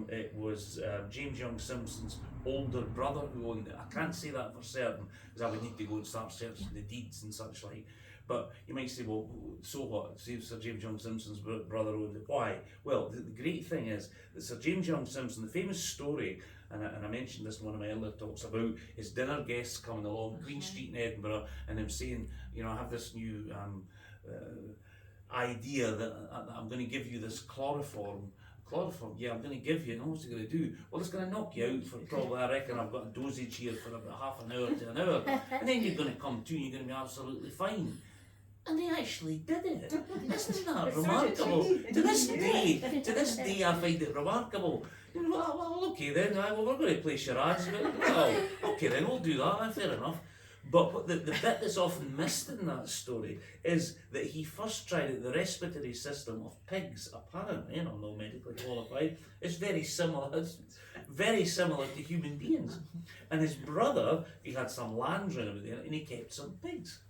it was James Young Simpson's older brother who owned it. I can't say that for certain because I would need to go and start searching the deeds and such like. But you might say, well, so what? See, Sir James Young Simpson's brother owned it. Why? Well, the great thing is that Sir James Young Simpson, the famous story, and I mentioned this in one of my earlier talks about his dinner guests coming along Queen Street in Edinburgh and him saying, you know, I have this new idea that I'm going to give you this chloroform. Chloroform, yeah, I'm going to give you, and what's it going to do? Well, it's going to knock you out for probably, I reckon I've got a dosage here for about half an hour to an hour, and then you're going to come to and you're going to be absolutely fine. And they actually did it. Isn't that remarkable? To this day, I find it remarkable. You know, well, okay then, well, we're going to play charades. Well, okay then, we'll do that, fair enough. But the bit that's often missed in that story is that he first tried it, the respiratory system of pigs, apparently, and I'm not medically qualified, is very similar to human beings. And his brother, he had some land round about there, and he kept some pigs.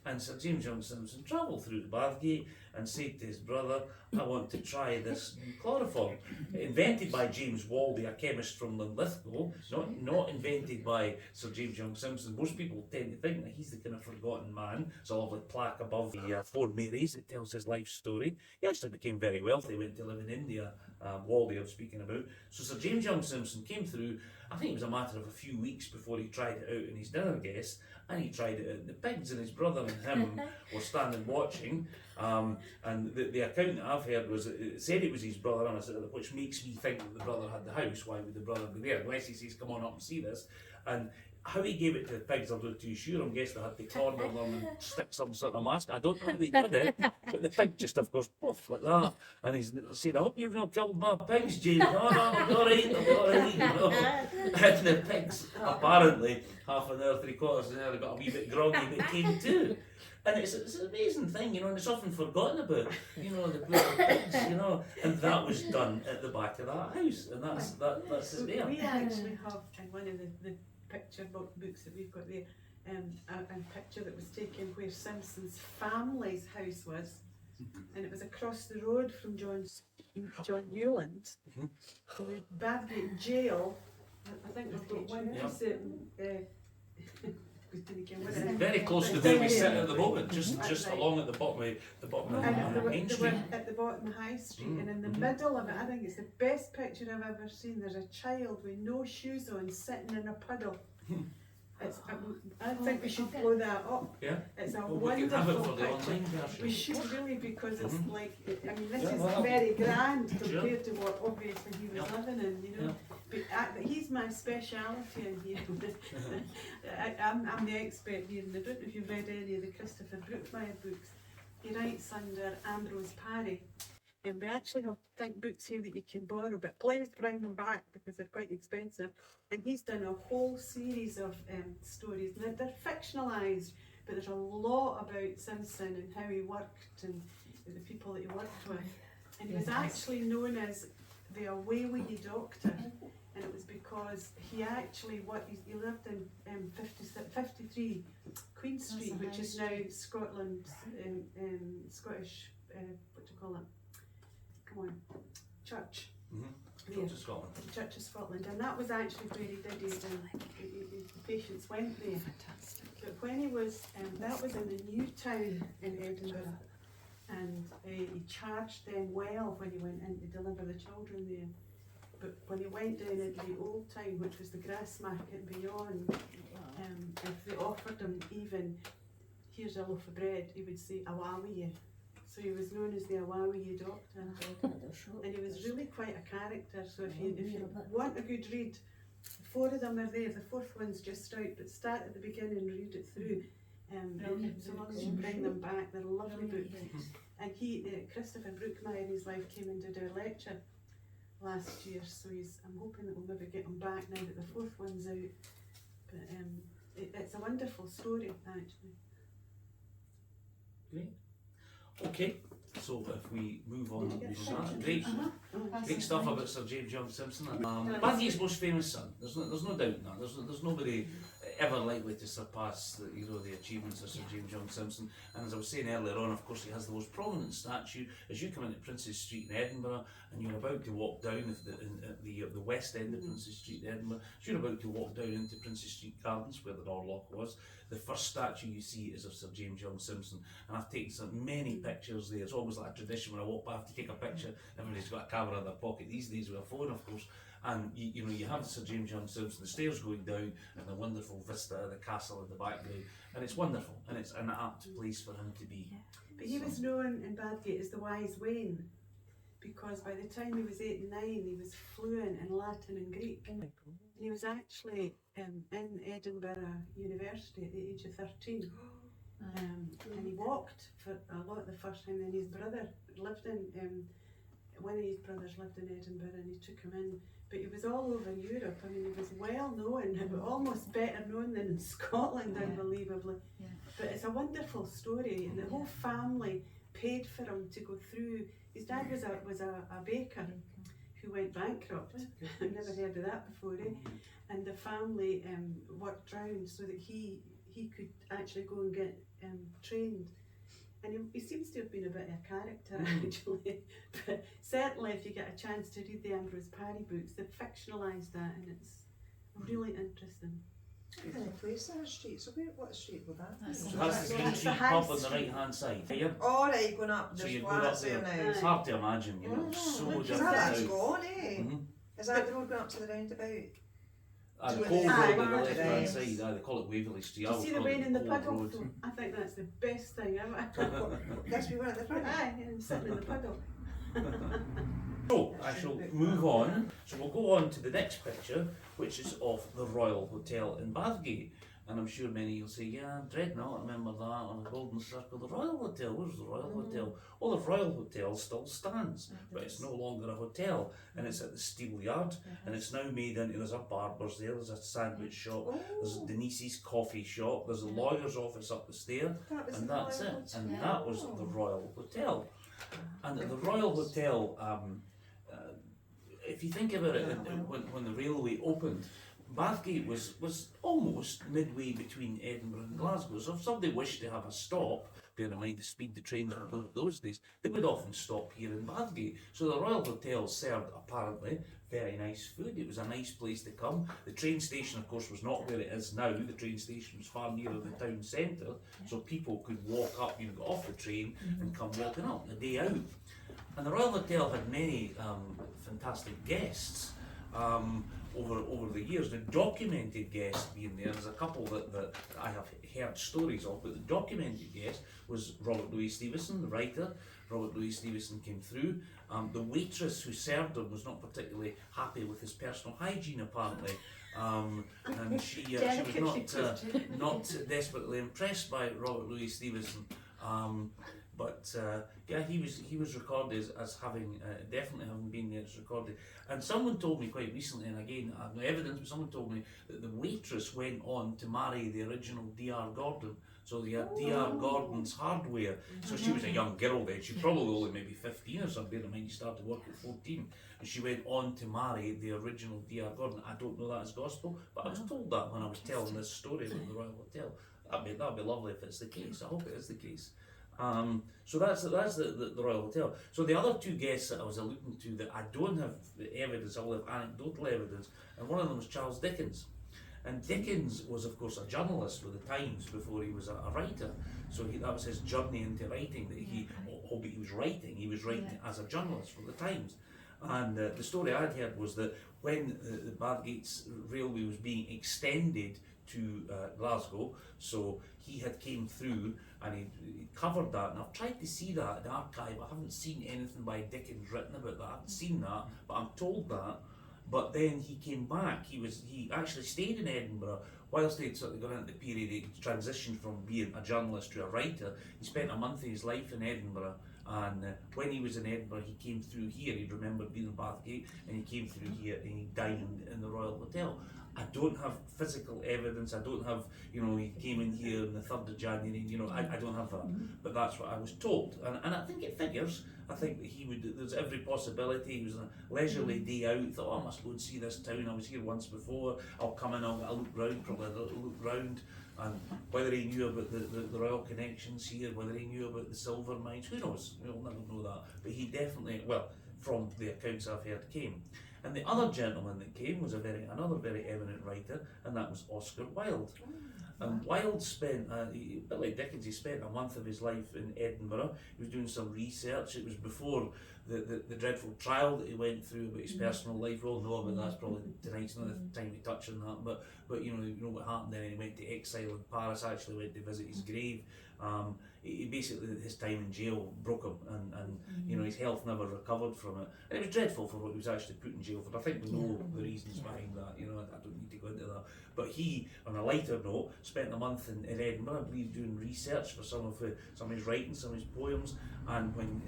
And Sir James Young Simpson travelled through the Bathgate and said to his brother, I want to try this new chloroform. Invented by James Walby, a chemist from Linlithgow, not invented by Sir James Young Simpson. Most people tend to think that he's the kind of forgotten man. There's a lovely plaque above the Four Marys that tells his life story. He actually became very wealthy, went to live in India, Walby I'm speaking about. So Sir James Young Simpson came through, I think it was a matter of a few weeks before he tried it out in his dinner guests, and he tried it out. The pigs and his brother and him were standing watching, and the account that I've heard was, it said it was his brother, and I said, which makes me think that the brother had the house. Why would the brother be there? Unless he says, come on up and see this. And how he gave it to the pigs, I'm not too sure. I'm guessing they had to corner them and stick some sort of mask. I don't know how they did it, but the pig just, of course, poof, like that. And he's saying, I hope you've not killed my pigs, James. No, I'll be alright, you know. And the pigs, apparently, half an hour, 3/4 an hour, got a wee bit groggy, but came to. And it's an amazing thing, you know, and it's often forgotten about, you know, the poor pigs, you know. And that was done at the back of that house, and that's it there. We actually have, in one of the picture books that we've got there, a picture that was taken where Simpson's family's house was, and it was across the road from John Newland. So the Bathgate Jail, I think we've got one house very close to where we sit at the moment, just right. along at the bottom of Main they Street. were at the bottom of High Street, and in the middle of it, I think it's the best picture I've ever seen. There's a child with no shoes on sitting in a puddle. I think we should blow that up. Yeah. It's a Well, we can have it wonderful for the picture. online version. We should really, because it's like, I mean, this Yeah, is well, very grand sure. compared to what obviously he was Yeah. living in, you know. But he's my speciality in here. I'm the expert here, and I don't know if you've read any of the Christopher Brookmeyer books. He writes under Ambrose Parry. And we actually have, I think, books here that you can borrow, but please bring them back because they're quite expensive. And he's done a whole series of stories. Now, they're fictionalised, but there's a lot about Simpson and how he worked and the people that he worked with. And he was actually known as the away with you doctor. And it was because he actually he lived in 53 Queen Street, which is now Scotland, Scottish, what do you call it? Come on, Church. Church of Scotland. Church of Scotland, and that was actually where he did his patients went there. Fantastic. But when he was, that was in the new town in Edinburgh, and he charged them well when he went in to deliver the children there. But when he went down into the old town, which was the Grassmarket beyond, if they offered him even, here's a loaf of bread, he would say, awa with you. So he was known as the awa with you doctor. And he was really quite a character, so if you want a good read, 4 of them are there, the 4th one's just out, but start at the beginning and read it through. So long as you bring them back, they're lovely books. And Christopher Brookmeyer in his life came and did our lecture last year, so I'm hoping that we'll maybe get him back now that the 4th one's out. But it's a wonderful story, actually. Great. Okay, so if we move on, great stuff about Sir James Young Simpson. Bathgate's most famous son. There's no doubt in that. There's nobody. ever likely to surpass the, you know, the achievements of Sir James Young Simpson. And as I was saying earlier on, of course, he has the most prominent statue as you come into Princes Street in Edinburgh, and you're about to walk down the west end of Princes Street in Edinburgh. As you're about to walk down into Princes Street Gardens, where the Norloch was, the first statue you see is of Sir James Young Simpson. And I've taken many pictures there. It's almost like a tradition when I walk by, I have to take a picture. Everybody's got a camera in their pocket these days with a phone, of course. And you know, you have Sir James Young Simpson, the stairs going down, and the wonderful vista of the castle in the background, and it's wonderful, and it's an apt place for him to be. Yeah. But he was known in Badgate as the Wise Wayne, because by the time he was 8 and 9, he was fluent in Latin and Greek. And he was actually in Edinburgh University at the age of 13. And he walked for a lot the first time, and his brother lived in, one of his brothers lived in Edinburgh, and he took him in. But he was all over Europe. I mean, he was well known, almost better known than in Scotland, unbelievably. Yeah. But it's a wonderful story, and the whole family paid for him to go through. His dad was a baker who went bankrupt. I've never heard of that before, eh? And the family worked round so that he could actually go and get trained. And he seems to have been a bit of a character, actually. But certainly if you get a chance to read the Ambrose Parry books, they've fictionalised that, and it's really interesting. What kind of place is our street? So what street would that be? So that's the Green That's Street the high pub on the street. right hand side. Yeah. Alright, going up, So there's you're going up flats there. there now. It's hard to imagine, you know, it's so Because different that's now. gone, eh? Mhm. Is that the road going up to the roundabout? The So Cold it's Road on the hard left hand to side, they call it Waverley Street. Do I you would see the call rain it in the Cold puddle? Road. I think that's the best thing ever. Yes, we were at the front. Aye, and sitting in the puddle. So, I shall move on. So we'll go on to the next picture, which is of the Royal Hotel in Bathgate. And I'm sure many of you will say, yeah, Dreadnought, I remember that on a golden circle. The Royal Hotel, where's the Royal Hotel? Well, the Royal Hotel still stands, but it's no longer a hotel, and it's at the Steel Yard, and it's now made into, there's a barber's there, there's a sandwich shop, there's Denise's coffee shop, there's a lawyer's office up the stair, That was and the that's Royal it. And Hotel. that was the Royal Hotel. And the Royal Hotel, if you think about it, when the railway opened, Bathgate was almost midway between Edinburgh and Glasgow. So if somebody wished to have a stop, bear in mind the speed the trains were those days, they would often stop here in Bathgate. So the Royal Hotel served apparently very nice food. It was a nice place to come. The train station, of course, was not where it is now. The train station was far nearer the town centre, so people could walk up, you know, get off the train and come walking up the day out. And the Royal Hotel had many fantastic guests. Over the years, the documented guests being there, there's a couple that I have heard stories of, but the documented guest was Robert Louis Stevenson, the writer. Robert Louis Stevenson came through. The waitress who served him was not particularly happy with his personal hygiene, apparently. And she was not desperately impressed by Robert Louis Stevenson. But yeah, he was recorded as having definitely having been there. It's recorded, and someone told me quite recently, and again I have no evidence, but someone told me that the waitress went on to marry the original D.R. Gordon. So they had D.R. Gordon's hardware. So she was a young girl then. She probably only maybe 15 or something. Bear in mind, she started work at 14, and she went on to marry the original D.R. Gordon. I don't know that as gospel, but I was told that when I was telling this story about the Royal Hotel. That'd be lovely if it's the case. I hope it is the case. So that's the Royal Hotel. So the other two guests that I was alluding to that I don't have evidence, I will have anecdotal evidence, and one of them was Charles Dickens. And Dickens was, of course, a journalist with the Times before he was a writer. So that was his journey into writing. That he was writing as a journalist for the Times. And the story I'd heard was that when the Bathgate's railway was being extended to Glasgow, so he had came through and he covered that, and I've tried to see that in the archive. I haven't seen anything by Dickens written about that. I haven't seen that, but I'm told that. But then he came back. He actually stayed in Edinburgh whilst he'd sort of gone into the period. He transitioned from being a journalist to a writer. He spent a month of his life in Edinburgh, and when he was in Edinburgh, he came through here. He remembered being in Bathgate, and he came through here and he dined in the Royal Hotel. I don't have physical evidence. I don't have, you know, he came in here on the 3rd of January, you know, I don't have that. But that's what I was told. And I think it figures. I think that he would, there's every possibility. He was on a leisurely day out. He thought, oh, I must go and see this town. I was here once before. I'll come in, I'll look round, probably look round. And whether he knew about the royal connections here, whether he knew about the silver mines, who knows? We'll never know that. But he definitely, well, from the accounts I've heard, came. And the other gentleman that came was another very eminent writer, and that was Oscar Wilde. And Wilde spent, a bit like Dickens, he spent a month of his life in Edinburgh. He was doing some research. It was before the dreadful trial that he went through about his personal life. We all know about that. That's probably tonight's not the time to touch on that. But you know what happened then. He went to exile in Paris. Actually went to visit his grave. He basically, his time in jail broke him, and you know, his health never recovered from it. And it was dreadful for what he was actually put in jail for. I think we know the reasons behind that. You know, I don't need to go into that. But he, on a lighter note, spent a month in Edinburgh, I believe, doing research for some of his writings, some of his poems. And when,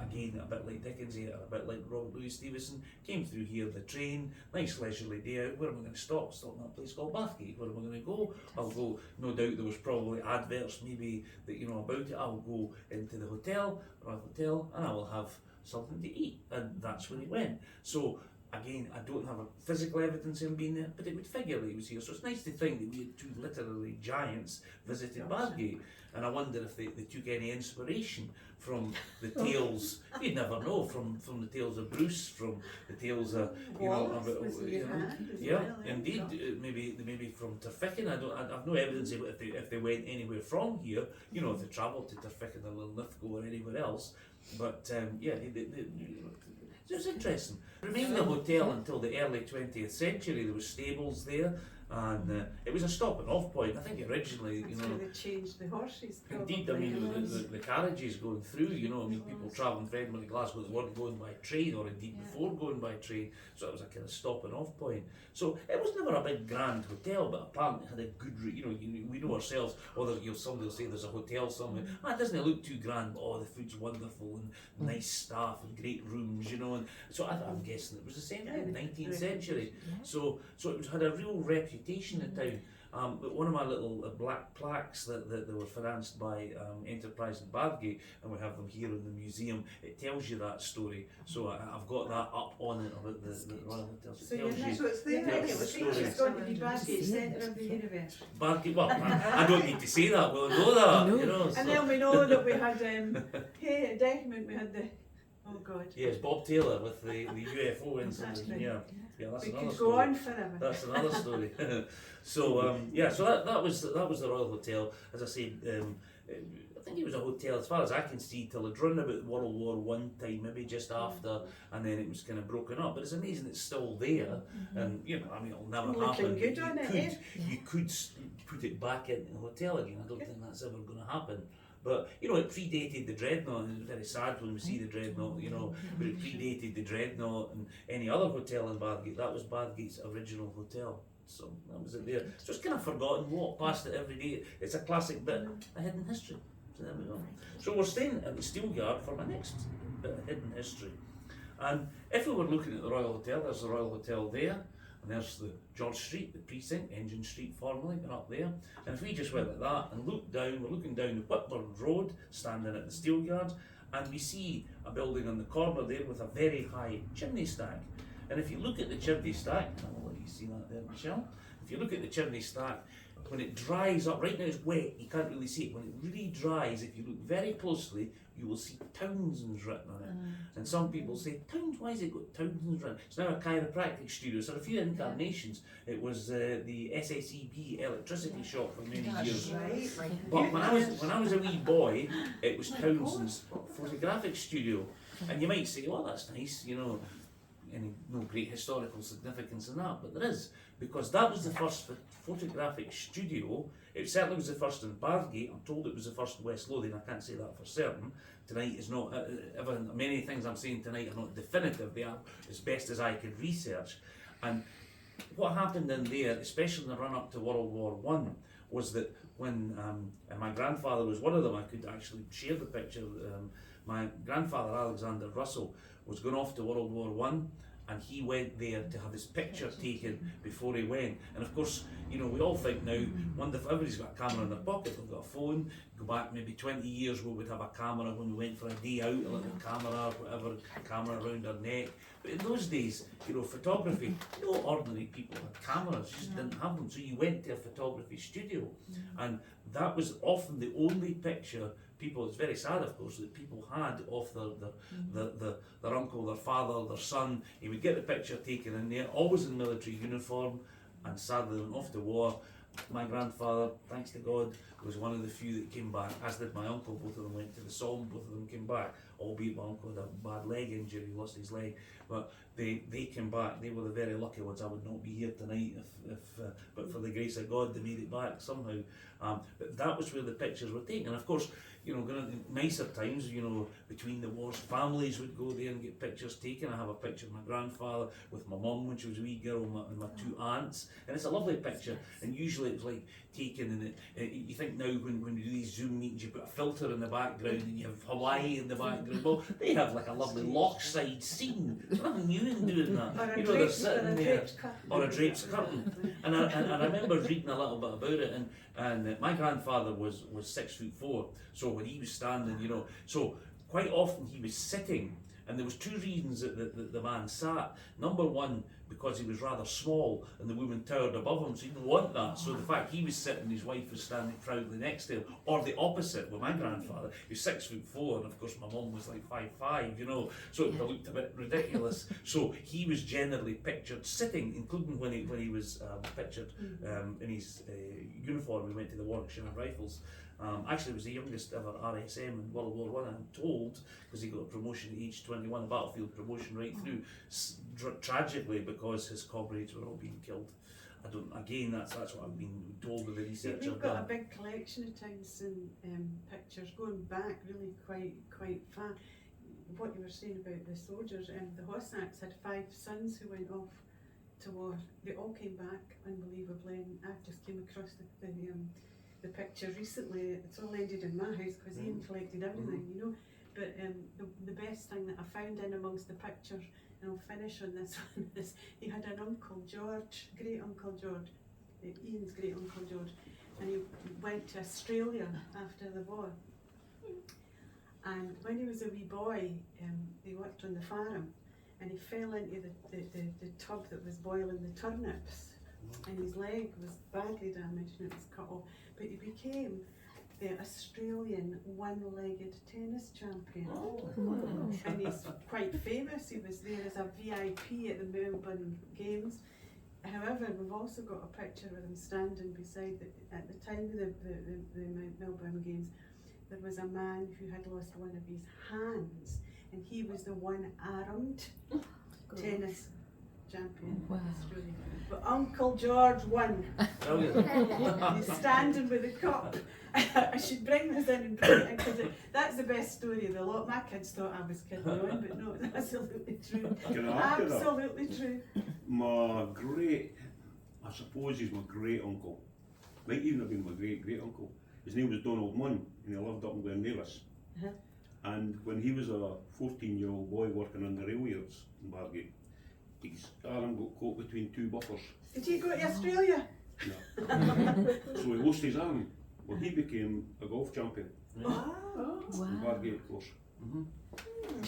again, a bit like Dickens, a bit like Robert Louis Stevenson, came through here, the train, nice leisurely day out. Where am I going to stop? Stop in a place called Bathgate. Where am I going to go? I'll go, no doubt there was probably adverts maybe that, you know, about it. I'll go into the hotel, Royal Hotel, and I will have something to eat. And that's when he went. So, again, I don't have a physical evidence of him being there, but it would figure that he was here. So it's nice to think that we had two literary giants visited Bathgate. And I wonder if they took any inspiration from the tales, you'd never know, from the tales of Bruce, from the tales of, you know, indeed, maybe from Tirficcan. I've no evidence of if they went anywhere from here, you know, if they travelled to Tirficcan or Linlithgow or anywhere else. But yeah, it was interesting. It remained a hotel until the early 20th century. There were stables there, and it was a stop and off point. I think originally, you know, they changed the horses. Indeed, I mean, the carriages going through, you know, I mean, people travelling from Edinburgh to Glasgow that weren't going by train, or indeed before going by train, so it was a kind of stop and off point. So it was never a big grand hotel, but apparently it had a good, you know, we know ourselves, or somebody will say there's a hotel somewhere, it doesn't look too grand, but oh, the food's wonderful, and nice staff, and great rooms, you know, and so I'm guessing it was the same thing, 19th century. So it had a real reputation in town. But one of my little black plaques that they were financed by Enterprise in Bathgate, and we have them here in the museum, it tells you that story. So I've got that up on it about the Royal Hotel. So it's there, it's going to be Bathgate, centre of the universe. Bathgate, well, I don't need to say that, we'll know that, you know. So. And then we know that we had, hey, at Deciment we had the, oh God. Yes, Bob Taylor with the UFO incident. Yeah, that's we another could story. go on forever. That's another story. So so that was the Royal Hotel. As I say, I think it was a hotel, as far as I can see, till it run about World War One time, maybe just after, and then it was kind of broken up. But it's amazing it's still there, and you know, I mean, it'll never happen. Good on it, you could put it back into the hotel again. I don't think that's ever going to happen. But, you know, it predated the Dreadnought, and it's very sad when we see the Dreadnought, you know, but it predated the Dreadnought and any other hotel in Bathgate. That was Bathgate's original hotel. So that was it there. So it's kind of forgotten, walk past it every day. It's a classic bit of hidden history. So there we go. So we're staying at the Steelyard for my next bit of hidden history. And if we were looking at the Royal Hotel, there's the Royal Hotel there. And there's the George Street, the precinct, Engine Street formerly, been up there. And if we just went like that and looked down, we're looking down the Whitburn Road, standing at the Steelyard, and we see a building on the corner there with a very high chimney stack. And if you look at the chimney stack, I'll let you see that there, Michelle. If you look at the chimney stack, when it dries up, right now it's wet, you can't really see it. When it really dries, if you look very closely, you will see Townsend's written on it. And some people say, why has it got Townsend's written? It's now a chiropractic studio. So a few incarnations. It was the SSEB electricity shop for many years. Right. But when I was a wee boy, it was Townsend's photographic studio. And you might say, well, that's nice, you know, no great historical significance in that, but there is, because that was the first photographic studio. It certainly was the first in Bathgate. I'm told it was the first in West Lothian. I can't say that for certain. Tonight is not, many things I'm saying tonight are not definitive. They are as best as I could research. And what happened in there, especially in the run up to World War One, was that when and my grandfather was one of them, I could actually share the picture. My grandfather, Alexander Russell, was going off to World War One, and he went there to have his picture taken before he went. And of course, you know, we all think now, wonder if everybody's got a camera in their pocket, they've got a phone. Go back maybe 20 years, we would have a camera when we went for a day out, a little camera, whatever, camera around our neck. But in those days, you know, photography, no ordinary people had cameras, just didn't have them. So you went to a photography studio, and that was often the only picture people, it's very sad of course, that people had of their uncle, their father, their son. He would get the picture taken in there, always in military uniform, and sadly went off to war. My grandfather, thanks to God, was one of the few that came back, as did my uncle. Both of them went to the Somme, both of them came back, albeit my uncle had a bad leg injury, he lost his leg, but they came back. They were the very lucky ones. I would not be here tonight but for the grace of God, they made it back somehow. But that was where the pictures were taken. And of course, you know, going into nicer times, you know, between the wars, families would go there and get pictures taken. I have a picture of my grandfather with my mum when she was a wee girl, and my two aunts, and it's a lovely picture. And usually it's like taken, and you think now when you do these Zoom meetings, you put a filter in the background and you have Hawaii in the background. Well, they have like a lovely lochside scene. There's nothing new in doing that. Or You know, they're sitting there, or a drapes curtain. And I remember reading a little bit about it, and my grandfather was 6'4", so when he was standing, you know, so quite often he was sitting, and there was two reasons that the man sat. Number one, because he was rather small and the woman towered above him, so he didn't want that. So the fact he was sitting, his wife was standing proudly next to him, or the opposite with my grandfather, he was 6'4", and of course my mum was like 5'5", you know, so it looked a bit ridiculous. So he was generally pictured sitting, including when he was pictured in his uniform. We went to the Warwickshire Rifles. Actually, was the youngest ever RSM in World War I, I'm told, because he got a promotion at age 21, a battlefield promotion right through, tragically because his comrades were all being killed. That's what I've been told with the research We've I've got done. a big collection of Townsend pictures going back really quite far. What you were saying about the soldiers, the Hossacks had 5 sons who went off to war. They all came back unbelievably, and I just came across the picture recently. It's all ended in my house because Ian collected everything, you know. But the best thing that I found in amongst the pictures, and I'll finish on this one, is he had an Uncle George, great Uncle George, Ian's great Uncle George, and he went to Australia after the war. And when he was a wee boy, he worked on the farm, and he fell into the tub that was boiling the turnips, and his leg was badly damaged and it was cut off. But he became the Australian one-legged tennis champion. And he's quite famous. He was there as a VIP at the Melbourne Games. However, we've also got a picture with him standing beside at the time of the Melbourne Games, there was a man who had lost one of his hands, and he was the one-armed tennis champion in Australia. But Uncle George won. He's standing with a cup. I should bring this in and bring it in, because that's the best story of the lot. My kids thought I was kidding on, but no, it's absolutely true. Can I add to that? Absolutely true. I suppose he's my great uncle. Might even have been my great uncle. His name was Donald Munn, and he lived up in Glendavis. And when he was a 14-year-old boy working on the rail yards in Bargate, his arm got caught between 2 buffers. Did you go to Australia? No. So he lost his arm. Well, he became a golf champion in Bargate, of course. Do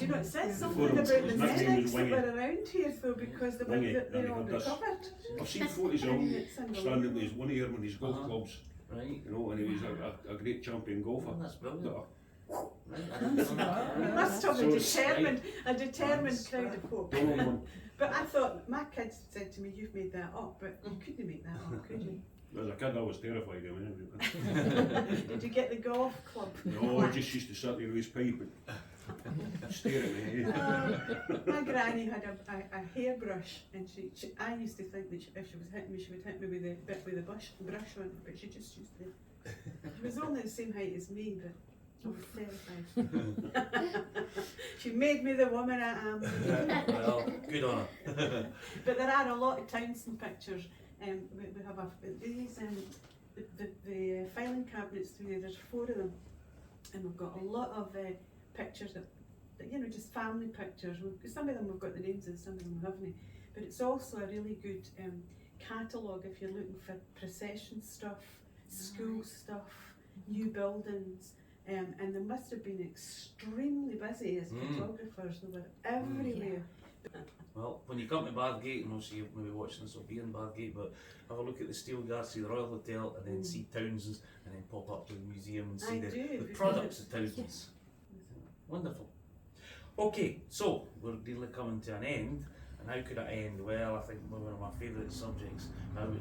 you know, it says something Before about the his nickname medics was that Wingy. were around here, though, because they all had this. recovered. I've seen photos of him standing with his one ear with his golf clubs, Right. you know, and he was a great champion golfer. Oh, that's brilliant. But, Right, I didn't know that. You must have So it's a determined crowd of folk. Donald Munn. But I thought, my kids said to me, "You've made that up," but you couldn't make that up, could you? As a kid, I was terrified of him. Did you get the golf club? No, he just used to sit there with his pipe and stare at me. My granny had a hairbrush, and I used to think that if she was hitting me, she would hit me with a brush on it, but she just used to. She was only the same height as me, but I was terrified. She made me the woman I am. Well, good on her. But there are a lot of Townsend pictures. We have the filing cabinets through there. There's 4 of them, and we've got a lot of pictures that you know, just family pictures. Some of them have got the names and some of them haven't. But it's also a really good catalogue if you're looking for procession stuff, school stuff, new buildings. And they must have been extremely busy as photographers. They were everywhere. Well, when you come to Bathgate, and obviously you're maybe watching this will be in Bathgate, but have a look at the Steel Guard, see the Royal Hotel, and then see Townsend's, and then pop up to the museum and see the products of Townsend's. Wonderful. Okay, so we're nearly coming to an end, and how could it end? Well, I think one of my favourite subjects,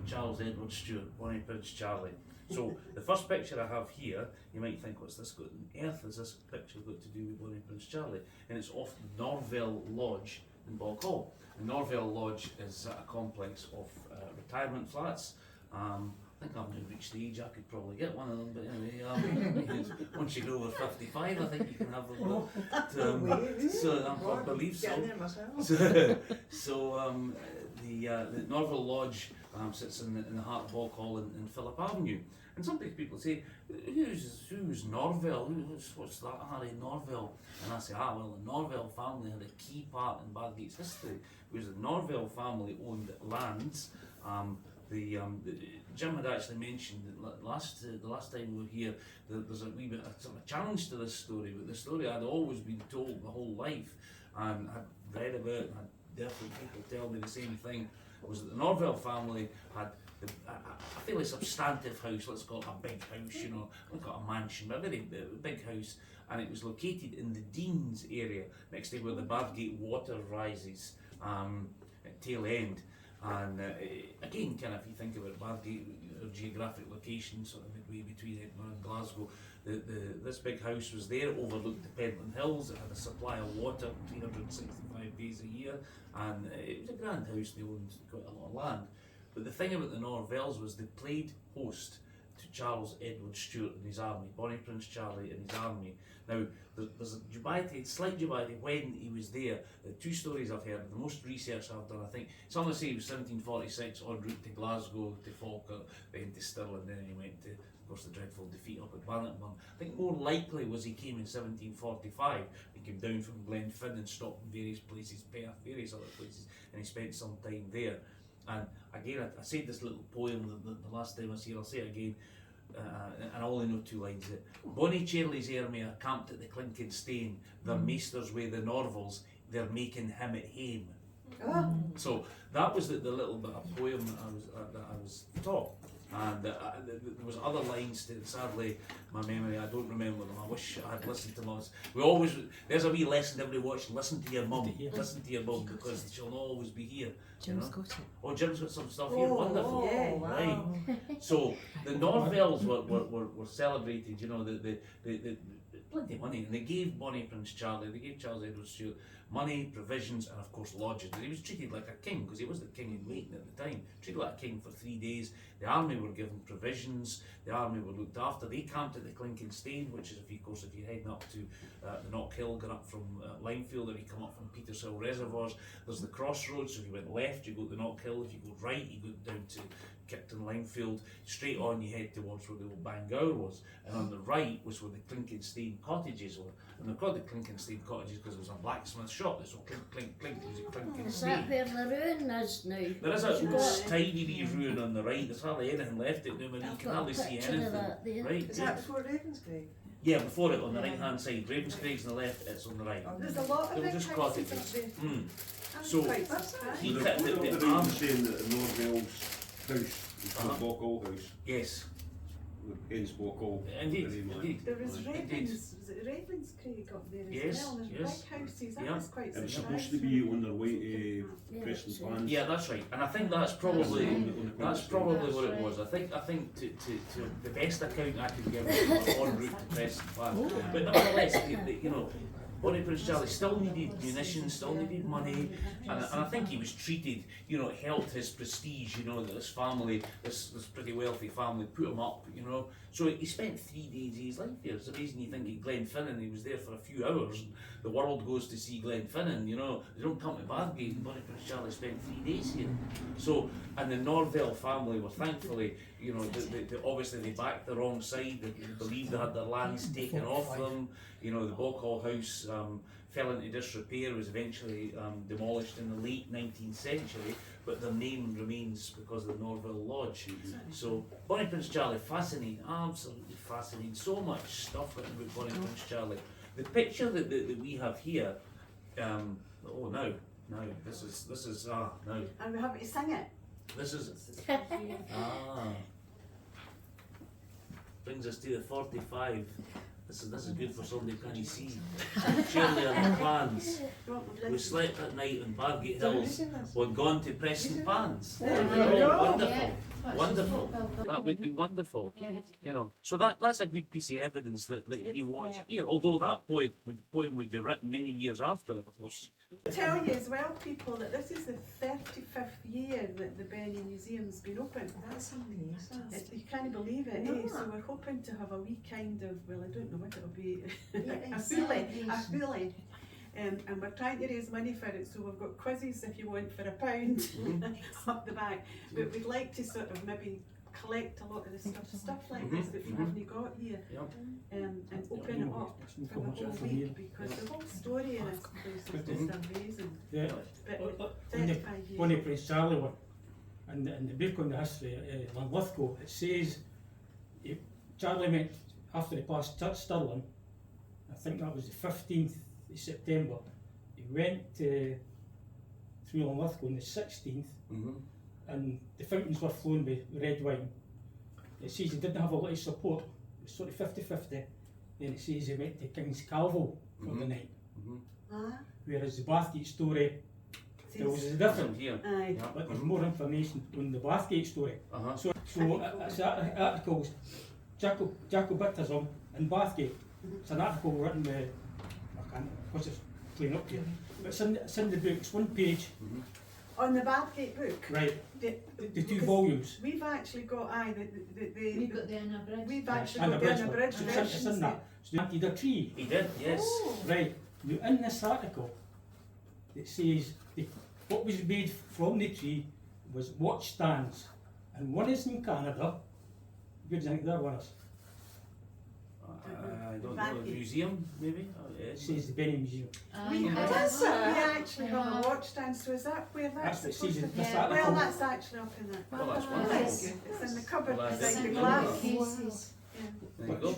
Charles Edward Stuart, Bonnie Prince Charlie. So the first picture I have here, you might think, what's this got on earth has this picture got to do with Bonnie Prince Charlie? And it's off the Norvell Lodge in Bog Hall. And Norvell Lodge is a complex of retirement flats. I think I've now reached the age I could probably get one of them, but anyway, once you go over 55, I think you can have them. But, I believe so. Getting there myself. So the Norvell Lodge sits in the heart of Bog Hall in Phillip Avenue. And sometimes people say, who's Norvell? What's that, Harry Norvell? And I say, well, the Norvell family had a key part in Bathgate's history, because the Norvell family owned lands. Jim had actually mentioned that the last time we were here, there's a wee bit of sort of challenge to this story, but the story had always been told my whole life, and I'd read about it, and had different people tell me the same thing, was that the Norvell family had a fairly substantive house, let's call it a big house, you know, not a mansion, but a very big house, and it was located in the Dean's area, next to where the Bathgate water rises at tail end. And again, kind of, if you think about Bathgate, geographic location, sort of midway between Edinburgh and Glasgow, this big house was there, overlooked the Pentland Hills. It had a supply of water 365 days a year, and it was a grand house. They owned quite a lot of land. But the thing about the Norvells was they played host to Charles Edward Stuart and his army, Bonnie Prince Charlie and his army. Now, there's a slight dubiety when he was there. The two stories I've heard, the most research I've done, I think, some say it was 1746 en route to Glasgow, to Falkirk, then to Stirling, then he went to, of course, the dreadful defeat up at Bannockburn. I think more likely was he came in 1745. He came down from Glenfin and stopped in various places, Perth, various other places, and he spent some time there. And again, I said this little poem the last time I was here, I'll say it again, and I only know two lines. Bonnie Charlie's army are camped at the Clinkin Stane, their maesters wi' the Norvells, they're making him at hame. So that was the little bit of poem that I was taught. And there was other lines to it. Sadly, my memory, I don't remember them. I wish I had listened to them. There's a wee lesson every watch, listen to your mum, listen to your mum, because she'll not always be here. Jim's got it. Oh, Jim's got some stuff here, wonderful. Yeah, wow. Right. So the Norvells were celebrated, you know, the plenty of money, and they gave Bonnie Prince Charlie, they gave Charles Edward Stuart money, provisions, and of course lodging. He was treated like a king, because he was the king in waiting at the time, treated like a king for 3 days. The army were given provisions, the army were looked after. They camped at the Clinkin Stane, which is, of course, if you're heading up to the Knock Hill, going up from Limefield, or you come up from Peters Hill Reservoirs, there's the crossroads. So if you went left, you go to the Knock Hill. If you go right, you go down to Kipton Limefield. Straight on, you head towards where the old Bangor was, and on the right was where the Clinkin Stane cottages were. And they're called the Clinkin Stane cottages because there was a blacksmith shop that's all clink, clink, clink. It was a Clinkin Is Stane. that where the ruin is now? There is a tiny wee ruin on the right. There's hardly anything left at the moment. You I've can got a hardly see picture of anything. that there. Right? Is that before Ravenscraig? Yeah, before it on the right hand side. Ravenscraig's on the left, it's on the right. There's a lot of They were big just houses up cottages. there. Mm. So, Quite surprised. he They're kept right the in arm. saying that the Norvell's house is called Bockhall House. Yes, Hence Bockhall. indeed, Very much. indeed. There was Indeed. Ravens, was it Ravenscraig up there as Yes, well? There's yes. big houses, that Yeah. was quite It was surprising. supposed to be on their way to Yeah, Preston it's, Plans. Yeah, that's right. And I think that's probably That's probably what it That's was. I think to the best account I can give was en route to Preston Plans. But nevertheless, you know, Bonnie Prince Charlie still needed munitions, still needed money, and I think he was treated, you know, it helped his prestige, you know, that this family, this pretty wealthy family put him up, you know. So he spent 3 days of his life there. It's the reason you think at Glenfinnan he was there for a few hours, and the world goes to see Glenfinnan, you know. They don't come to Bathgate, and Bonnie Prince Charlie spent 3 days here. So, and the Norvell family were thankfully, you know, obviously they backed the wrong side, they believed they had their lands taken off them. You know, the Bockhall House fell into disrepair, was eventually demolished in the late 19th century, but their name remains because of the Norville Lodge. So Bonnie Prince Charlie, fascinating, absolutely fascinating. So much stuff written about Bonnie Prince Charlie. The picture that we have here, oh no, this is no. And we have to sing it. This is brings us to the 45. This is good for somebody who can't see. Shirley and the Clans. We slept at night in Bargate Hills. We'd gone to Preston Pans. There you go. Wonderful. Wonderful. That would be wonderful. You know, so that's a good piece of evidence that you watch here. Although that poem would be written many years after, of course. I'll tell you as well, people, that this is the 35th year that the Bennie Museum's been open. That's amazing. You can't believe it, No. eh? So we're hoping to have a wee kind of, well, I don't know what it'll be, Yeah, a fully. And we're trying to raise money for it, so we've got quizzes if you want for £1 up the back. But we'd like to sort of maybe collect a lot of the stuff like this that we haven't got here, and open it up for the whole week, because the whole story in this place is just amazing. Yeah. But When the 35 years. Bonnie Prince Charlie one, and the book on the history of Lithgow, it says Charlie went after he passed Stirling. I think that was the 15th of September. He went through Lithgow on the 16th, and the fountains were flown with red wine. It says he didn't have a lot of support. It was sort of 50-50. Then it says he went to King's Calvo for the night. Whereas the Bathgate story tells us different. Here. Aye. But there's more information on the Bathgate story. So it's articles, Jacobitism in Bathgate. It's an article written by, I can't, what's it playing up here? But it's in the book, it's one page. On the Bathgate book, Right, the two because volumes. we've actually got We've got the unabridged. we've actually And got the the bridge one. unabridged So it's versions. in that. So they planted a tree. He did, yes. Oh. Right, now in this article, it says what was made from the tree was watch stands. And one is in Canada. Where do you think that one is? I don't know, the museum, maybe? It says the Bennie Museum. We Yeah. actually have a watch stand, so is that where That's that's what it supposed says to in this Yeah. article. Well, that's actually up in that. Well, that's That's wonderful. good. It's in the cupboard Well, that's beside the it. glass. Cases. There you go.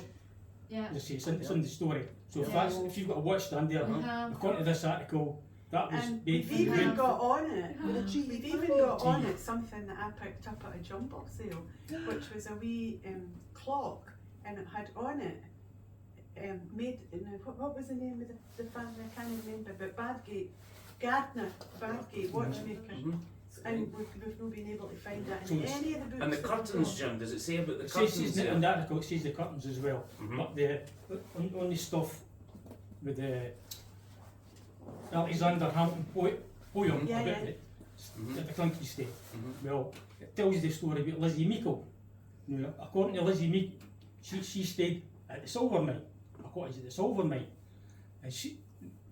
Yeah. You see, it's in the story. So Yeah. if you've got a watch stand there, according to this article, that was And made we've from the even wood. got on it. With a We've tree. even got on it something that I picked up at a jumble sale, which was a wee clock, and it had on it made. What was the name of the family? I can't remember. But Gardner, Badgate watchmaker. And we've not been able to find that in any of the books. And the that we've curtains, got. Jim, does it say about the It curtains says there? in the article, it says the curtains as well. But on the stuff with the Alexander Hamilton poem Yeah, about yeah. it at the country estate. Well, it tells the story about Lizzie Meikle. Now, according to Lizzie Meikle, she stayed at the Silver Mine, a cottage at the Silver Mine. And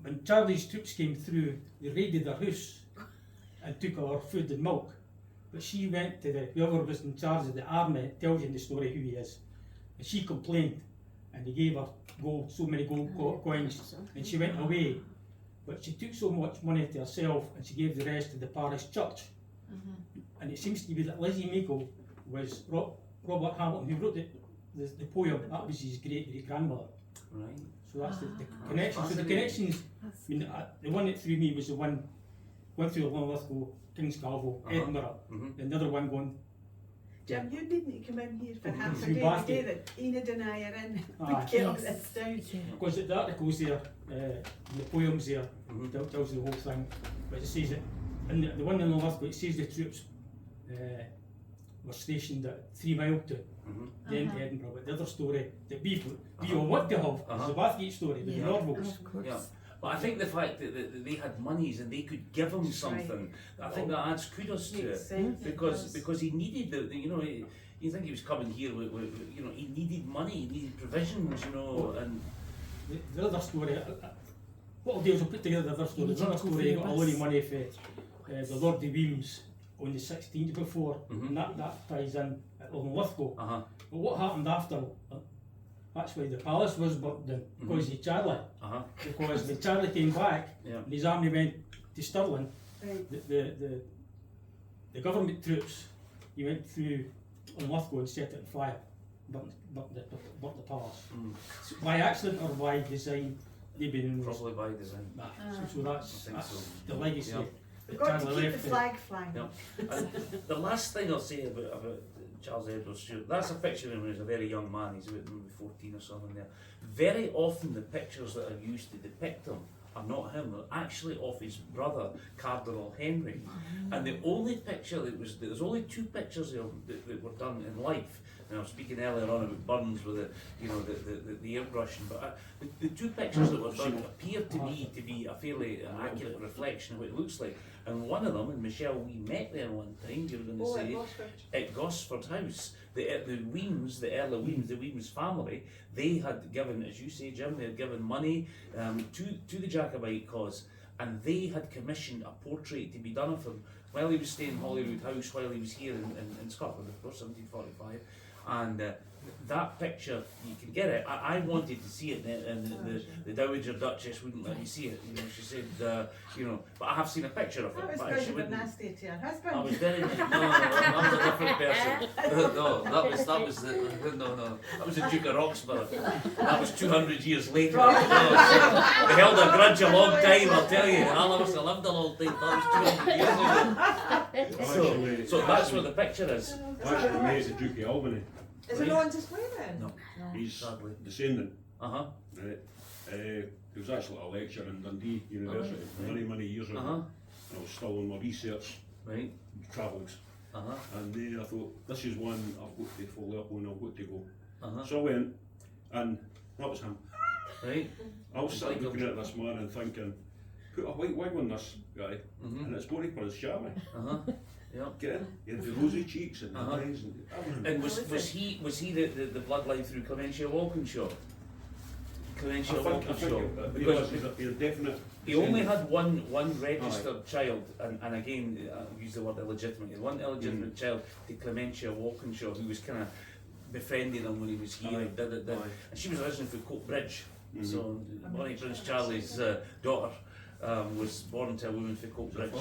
when Charlie's troops came through, they raided her house and took her food and milk. But she went to whoever was in charge of the army, it tells you in the story who he is. And she complained, and they gave her so many gold coins, and she went away. But she took so much money to herself, and she gave the rest to the parish church. And it seems to be that Lizzie Meikle was Robert Hamilton, who wrote the poem. That was his great grandmother. Right. So that's the connection. So the connections, I mean, the one that threw me was the one going through Lithgow, King's Calvo, Edinburgh, and the other one going. Jim, you needn't come in here for half a Through day Bathgate. today that Enid and I are in. Aye. We get all this down. Because the articles there, the poems there, tells the whole thing. But it says that, and the one in the Lithgow, it says the troops were stationed at 3 Mile to then to Edinburgh. But the other story that we all want to have is the Bathgate story with the Norvilles. Yeah. But I think the fact that they had monies and they could give him something, I think that adds kudos to Makes it. sense. Because he needed you think he was coming here with he needed money, he needed provisions, and The other story, what I'll do is I'll put together the other story. The other story, he got a load of money for the Lord of Weems on the 16th before, and that ties in at Lithgow. But what happened after That's why the palace was burnt down, because of Charlie. Because when Charlie came back, Yeah. and his army went to Stirling, Right. the government troops, he went through on Lithgow and set it on fire, burnt the palace. So by accident or by design, they've been Probably by design. so that's, I think so. the legacy. Yeah. We've got to Charlie keep the left flag flying. Yeah. And the last thing I'll say about Charles Edward Stuart, that's a picture of him when he was a very young man, he's about maybe 14 or something there. Very often the pictures that are used to depict him are not him, they're actually of his brother, Cardinal Henry. And the only picture there's only 2 pictures of him that were done in life. And I was speaking earlier on about Burns with the airbrushing, but the 2 pictures that were done appear to be a fairly accurate reflection of what it looks like. And one of them, and Michelle, we met there one time, you were going to say, at Gosford House, the Weems, the early Weems, the Weems family, they had given, as you say, Jim, they had given money to the Jacobite cause, and they had commissioned a portrait to be done of him while he was staying in Holyrood House, while he was here in Scotland, of course, 1745. And that picture, you can get it. I wanted to see it, and the Dowager Duchess wouldn't let me see it. You know, she said, but I have seen a picture of it. That was But because she you were wouldn't. nasty to your husband. I was very no, that was a different person. No, that was that was the Duke of Roxburgh. That was 200 years later. No, so they held a grudge a long time. I'll tell you, all of us have lived a long time. That was 200 years ago. So that's what the picture is. Actually, mate, the Duke of Albany. Is it on display then? No. He's Sadly. descendant. Uh-huh. Right. There was actually a lecture in Dundee University many years ago. Uh-huh. And I was still on my research Right. travels. Uh-huh. And I thought, this is one I've got to follow up on, I've got to go. Uh-huh. So I went, and that was him. Right. I was sitting looking at this man and thinking, put a white wig on this guy, and it's Bonnie Prince Charlie. Uh-huh. Yeah. Get in? He had the rosy cheeks and the Uh-huh. eyes and everything. And was he the bloodline through Clementia Walkinshaw? Clementia Walkinshaw. Because he's a definite. he only had one registered child, and again, I'll use the word illegitimate. One illegitimate child to Clementia Walkinshaw, who was kind of befriending him when he was here. And she was originally from Coatbridge. So Bonnie Prince Charlie's daughter was born to a woman from Coatbridge.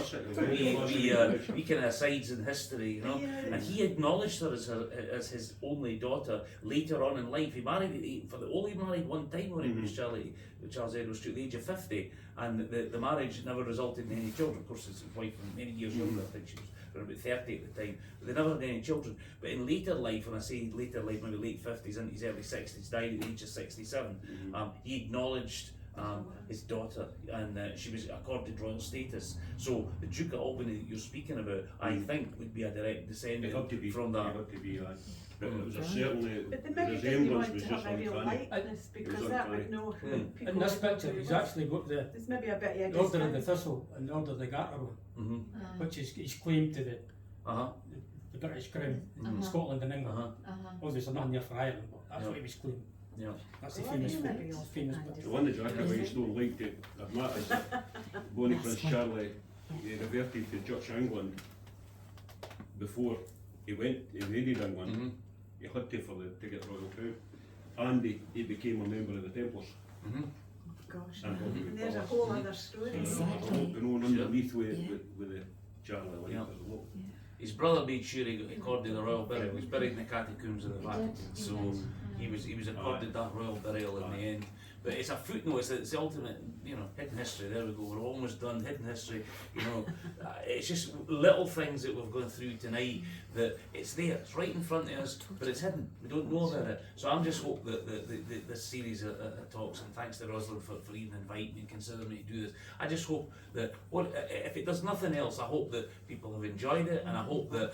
We kind of asides in history, you know. Yeah. And he acknowledged her as his only daughter later on in life. He married only married one time when he was Charles Edward Stuart, at the age of 50, and the marriage never resulted in any children. Of course, his wife was many years younger. I think she was around about 30 at the time, but they never had any children. But in later life, when I say later life, maybe late 50s, into his early 60s, died at the age of 67, he acknowledged his daughter, and she was accorded royal status. So the Duke of Albany that you're speaking about, I think, would be a direct descendant from that. It had to be, but it was certainly, But the the maybe didn't resemblance want was to just have a real uncanny. likeness because was that uncanny. would know who people In this would know picture, who he he's was. actually got the There's maybe a bit of Order of the Thistle and the Order of the Garter one, which is his claim to the British Crown in Scotland and England. Obviously nothing there for Ireland, but that's what he was claiming. Yeah. That's the Well, famous maybe picture. The one the Jacobites don't like to admit is that Bonnie Prince Charlie reverted to Church of England before he invaded England. He had to to get royal crown, and he became a member of the Templars. Gosh, And and there's a whole other story. Exactly. Going underneath with the Charlie, like Yeah. there's a lot. His brother made sure he got accorded a royal burial. He was buried in the catacombs of the Vatican, so he was accorded that royal burial in the end. But it's a footnote. It's the ultimate, hidden history. There we go. We're almost done. Hidden history. It's just little things that we've gone through tonight. That it's there. It's right in front of us, but it's hidden. We don't know about it. So I'm just hope that this series of talks, and thanks to Rosalind for even inviting me and considering me to do this. I just hope that if it does nothing else, I hope that people have enjoyed it, and I hope that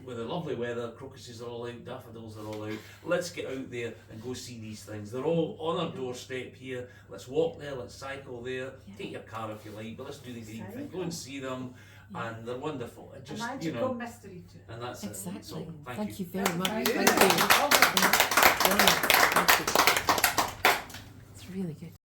with the lovely weather, crocuses are all out, daffodils are all out. Let's get out there and go see these things. They're all on our doorstep here. Let's walk there. Let's cycle there. Take your car if you like, but let's do the green thing. Go and see them, and they're wonderful. It A just magical mystery to it. and that's it. So Exactly. thank you. Thank you very much. Thank you. Thank you.